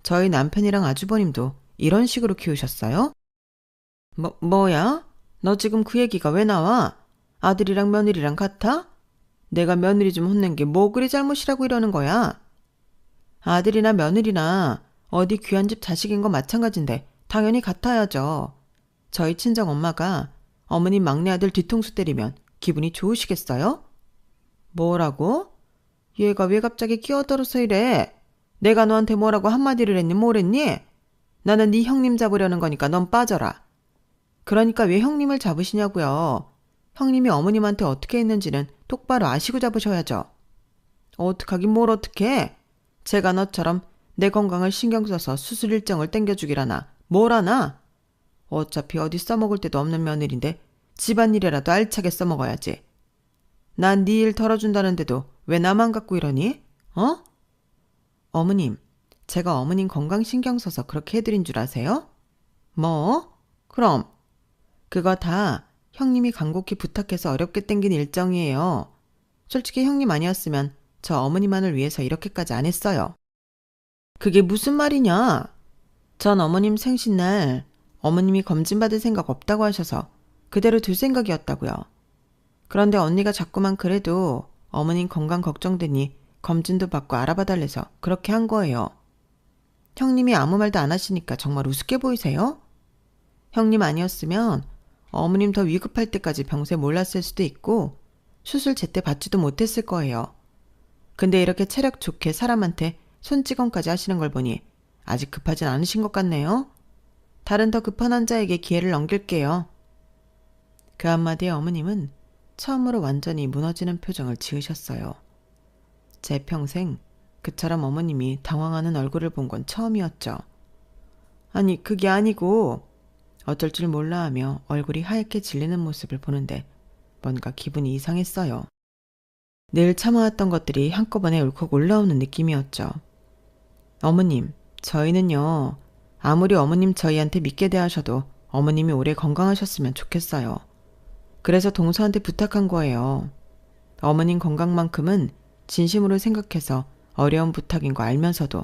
저희 남편이랑 아주버님도 이런 식으로 키우셨어요? 뭐야? 너 지금 그 얘기가 왜 나와? 아들이랑 며느리랑 같아? 내가 며느리 좀 혼낸 게 뭐 그리 잘못이라고 이러는 거야? 아들이나 며느리나 어디 귀한 집 자식인 거 마찬가지인데 당연히 같아야죠. 저희 친정 엄마가 어머님 막내 아들 뒤통수 때리면 기분이 좋으시겠어요? 뭐라고? 얘가 왜 갑자기 끼어들어서 이래? 내가 너한테 뭐라고 한마디를 했니 뭐랬니? 나는 네 형님 잡으려는 거니까 넌 빠져라. 그러니까 왜 형님을 잡으시냐고요. 형님이 어머님한테 어떻게 했는지는 똑바로 아시고 잡으셔야죠. 어떡하긴 뭘 어떡해. 제가 너처럼 내 건강을 신경 써서 수술 일정을 땡겨주기라나 뭘 하나? 어차피 어디 써먹을 데도 없는 며느리인데 집안일이라도 알차게 써먹어야지. 난 네 일 덜어준다는데도 왜 나만 갖고 이러니? 어? 어머님, 제가 어머님 건강 신경 써서 그렇게 해드린 줄 아세요? 뭐? 그럼 그거 다 형님이 간곡히 부탁해서 어렵게 땡긴 일정이에요. 솔직히 형님 아니었으면 저 어머니만을 위해서 이렇게까지 안 했어요. 그게 무슨 말이냐? 전 어머님 생신날 어머님이 검진받을 생각 없다고 하셔서 그대로 둘 생각이었다고요. 그런데 언니가 자꾸만 그래도 어머님 건강 걱정되니 검진도 받고 알아봐 달래서 그렇게 한 거예요. 형님이 아무 말도 안 하시니까 정말 우습게 보이세요? 형님 아니었으면 어머님 더 위급할 때까지 병세 몰랐을 수도 있고 수술 제때 받지도 못했을 거예요. 근데 이렇게 체력 좋게 사람한테 손찌검까지 하시는 걸 보니 아직 급하진 않으신 것 같네요. 다른 더 급한 환자에게 기회를 넘길게요. 그 한마디에 어머님은 처음으로 완전히 무너지는 표정을 지으셨어요. 제 평생 그처럼 어머님이 당황하는 얼굴을 본 건 처음이었죠. 아니, 그게 아니고 어쩔 줄 몰라 하며 얼굴이 하얗게 질리는 모습을 보는데 뭔가 기분이 이상했어요. 늘 참아왔던 것들이 한꺼번에 울컥 올라오는 느낌이었죠. 어머님, 저희는요. 아무리 어머님 저희한테 믿게 대하셔도 어머님이 오래 건강하셨으면 좋겠어요. 그래서 동서한테 부탁한 거예요. 어머님 건강만큼은 진심으로 생각해서 어려운 부탁인 거 알면서도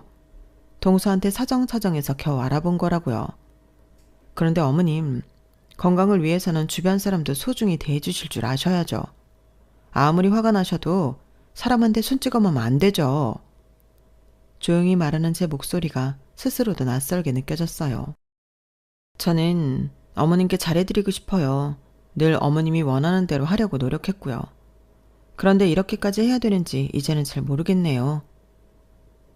동서한테 사정사정해서 겨우 알아본 거라고요. 그런데 어머님, 건강을 위해서는 주변 사람도 소중히 대해주실 줄 아셔야죠. 아무리 화가 나셔도 사람한테 손찌검하면 안 되죠. 조용히 말하는 제 목소리가 스스로도 낯설게 느껴졌어요. 저는 어머님께 잘해드리고 싶어요. 늘 어머님이 원하는 대로 하려고 노력했고요. 그런데 이렇게까지 해야 되는지 이제는 잘 모르겠네요.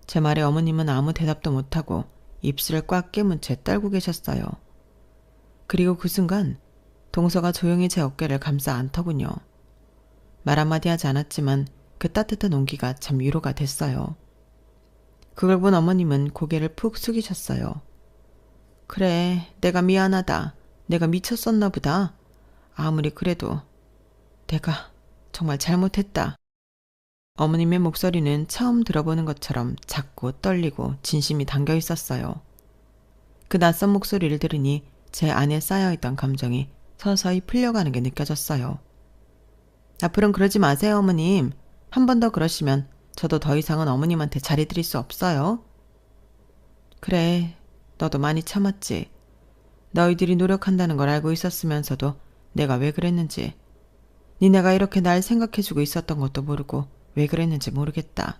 제 말에 어머님은 아무 대답도 못하고 입술을 꽉 깨문 채 떨고 계셨어요. 그리고 그 순간 동서가 조용히 제 어깨를 감싸 안더군요. 말 한마디 하지 않았지만 그 따뜻한 온기가 참 위로가 됐어요. 그걸 본 어머님은 고개를 푹 숙이셨어요. 그래, 내가 미안하다. 내가 미쳤었나 보다. 아무리 그래도 내가 정말 잘못했다. 어머님의 목소리는 처음 들어보는 것처럼 작고 떨리고 진심이 담겨 있었어요. 그 낯선 목소리를 들으니 제 안에 쌓여있던 감정이 서서히 풀려가는 게 느껴졌어요. 앞으로는 그러지 마세요, 어머님. 한 번 더 그러시면 저도 더 이상은 어머님한테 잘해드릴 수 없어요. 그래, 너도 많이 참았지. 너희들이 노력한다는 걸 알고 있었으면서도 내가 왜 그랬는지, 니네가 이렇게 날 생각해주고 있었던 것도 모르고 왜 그랬는지 모르겠다.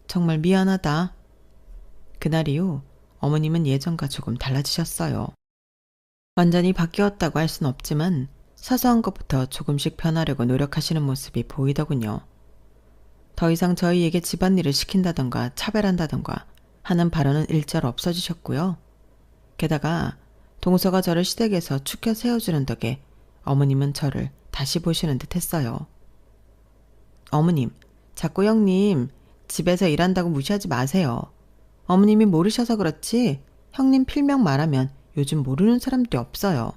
정말 미안하다. 그날 이후 어머님은 예전과 조금 달라지셨어요. 완전히 바뀌었다고 할 순 없지만 사소한 것부터 조금씩 변하려고 노력하시는 모습이 보이더군요. 더 이상 저희에게 집안일을 시킨다던가 차별한다던가 하는 발언은 일절 없어지셨고요. 게다가 동서가 저를 시댁에서 축혀 세워주는 덕에 어머님은 저를 다시 보시는 듯 했어요. 어머님, 자꾸 형님 집에서 일한다고 무시하지 마세요. 어머님이 모르셔서 그렇지 형님 필명 말하면 요즘 모르는 사람들이 없어요.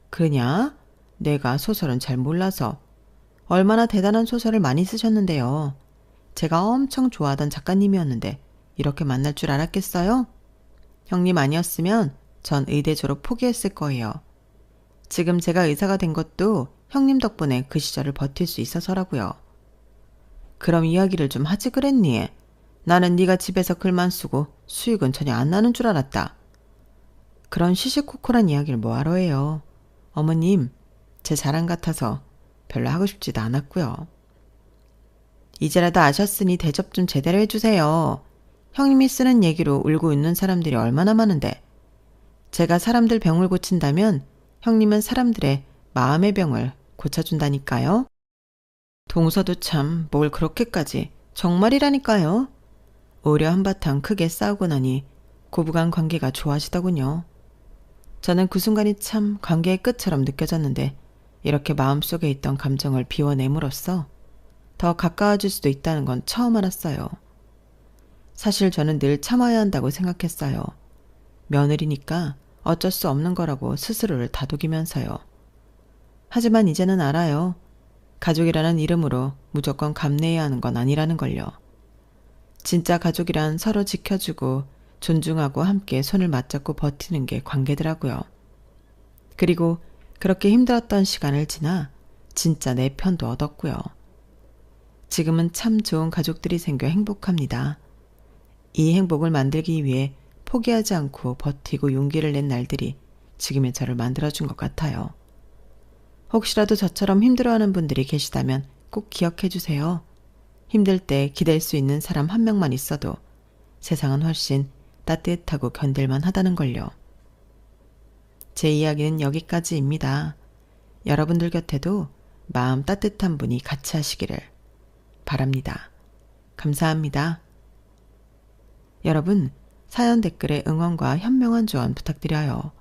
그러냐? 내가 소설은 잘 몰라서. 얼마나 대단한 소설을 많이 쓰셨는데요. 제가 엄청 좋아하던 작가님이었는데 이렇게 만날 줄 알았겠어요? 형님 아니었으면 전 의대 졸업 포기했을 거예요. 지금 제가 의사가 된 것도 형님 덕분에 그 시절을 버틸 수 있어서라고요. 그럼 이야기를 좀 하지 그랬니? 나는 네가 집에서 글만 쓰고 수익은 전혀 안 나는 줄 알았다. 그런 시시콜콜한 이야기를 뭐하러 해요. 어머님, 제 자랑 같아서 별로 하고 싶지도 않았고요. 이제라도 아셨으니 대접 좀 제대로 해주세요. 형님이 쓰는 얘기로 울고 있는 사람들이 얼마나 많은데. 제가 사람들 병을 고친다면 형님은 사람들의 마음의 병을 고쳐준다니까요. 동서도 참 뭘 그렇게까지. 정말이라니까요. 오히려 한바탕 크게 싸우고 나니 고부간 관계가 좋아지더군요. 저는 그 순간이 참 관계의 끝처럼 느껴졌는데 이렇게 마음속에 있던 감정을 비워냄으로써 더 가까워질 수도 있다는 건 처음 알았어요. 사실 저는 늘 참아야 한다고 생각했어요. 며느리니까 어쩔 수 없는 거라고 스스로를 다독이면서요. 하지만 이제는 알아요. 가족이라는 이름으로 무조건 감내해야 하는 건 아니라는 걸요. 진짜 가족이란 서로 지켜주고 존중하고 함께 손을 맞잡고 버티는 게 관계더라고요. 그리고 그렇게 힘들었던 시간을 지나 진짜 내 편도 얻었고요. 지금은 참 좋은 가족들이 생겨 행복합니다. 이 행복을 만들기 위해 포기하지 않고 버티고 용기를 낸 날들이 지금의 저를 만들어준 것 같아요. 혹시라도 저처럼 힘들어하는 분들이 계시다면 꼭 기억해 주세요. 힘들 때 기댈 수 있는 사람 한 명만 있어도 세상은 훨씬 따뜻하고 견딜만 하다는 걸요. 제 이야기는 여기까지입니다. 여러분들 곁에도 마음 따뜻한 분이 같이 하시기를 바랍니다. 감사합니다. 여러분, 사연 댓글에 응원과 현명한 조언 부탁드려요.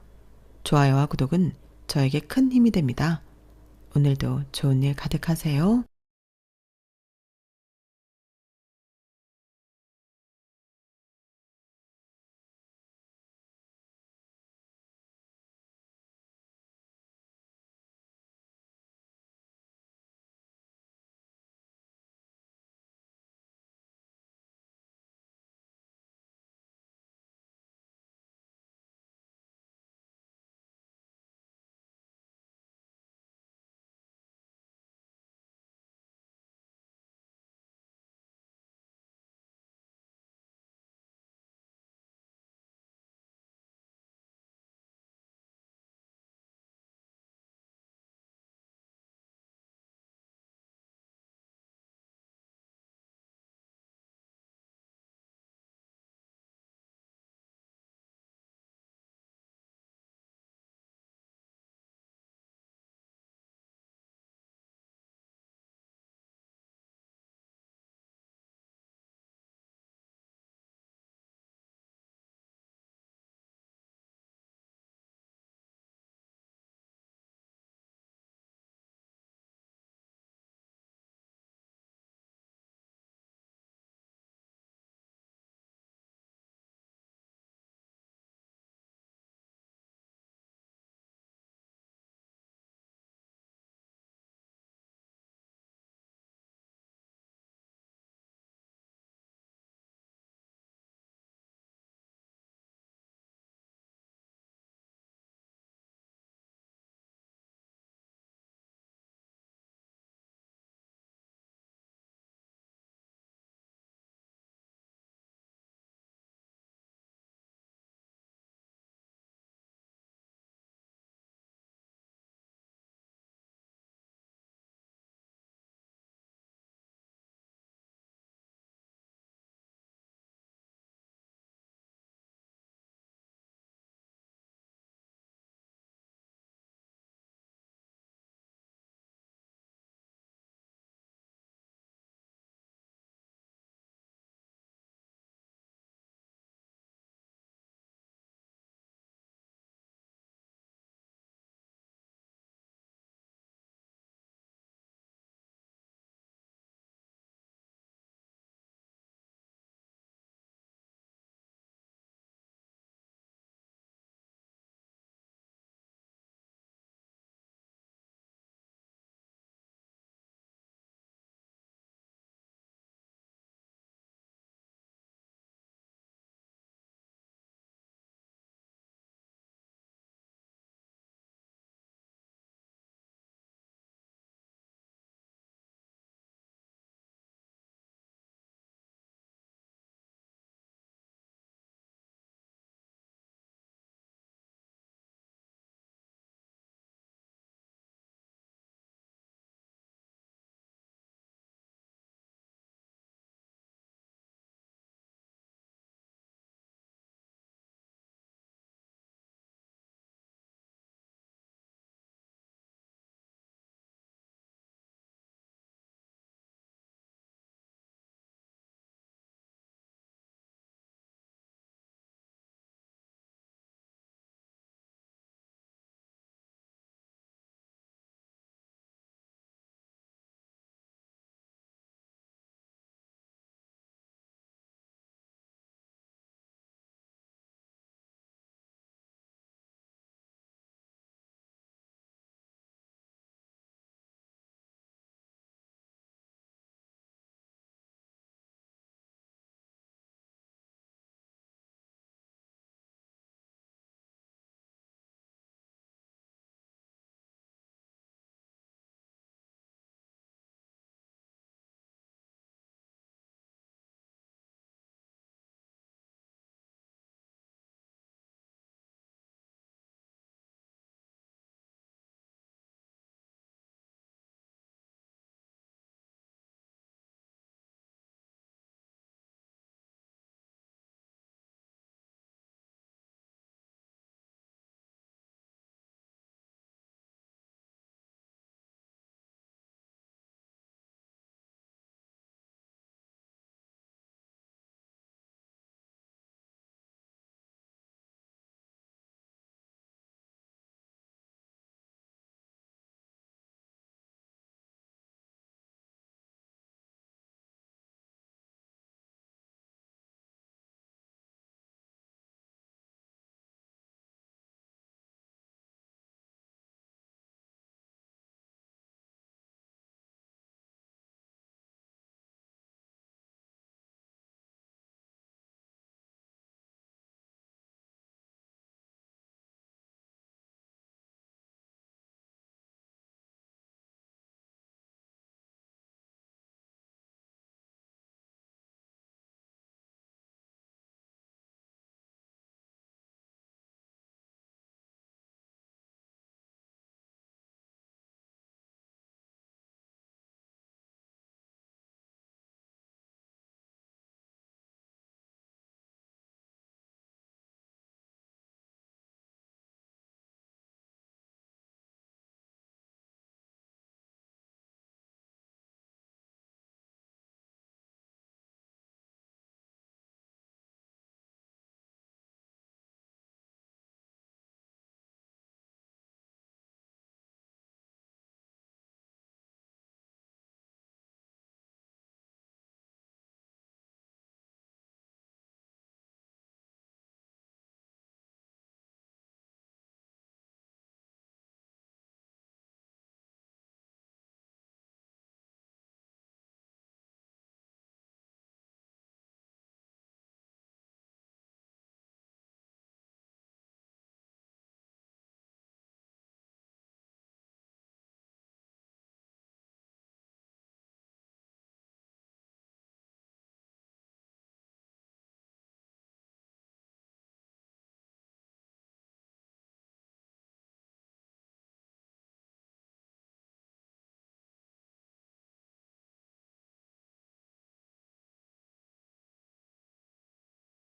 좋아요와 구독은 저에게 큰 힘이 됩니다. 오늘도 좋은 일 가득하세요.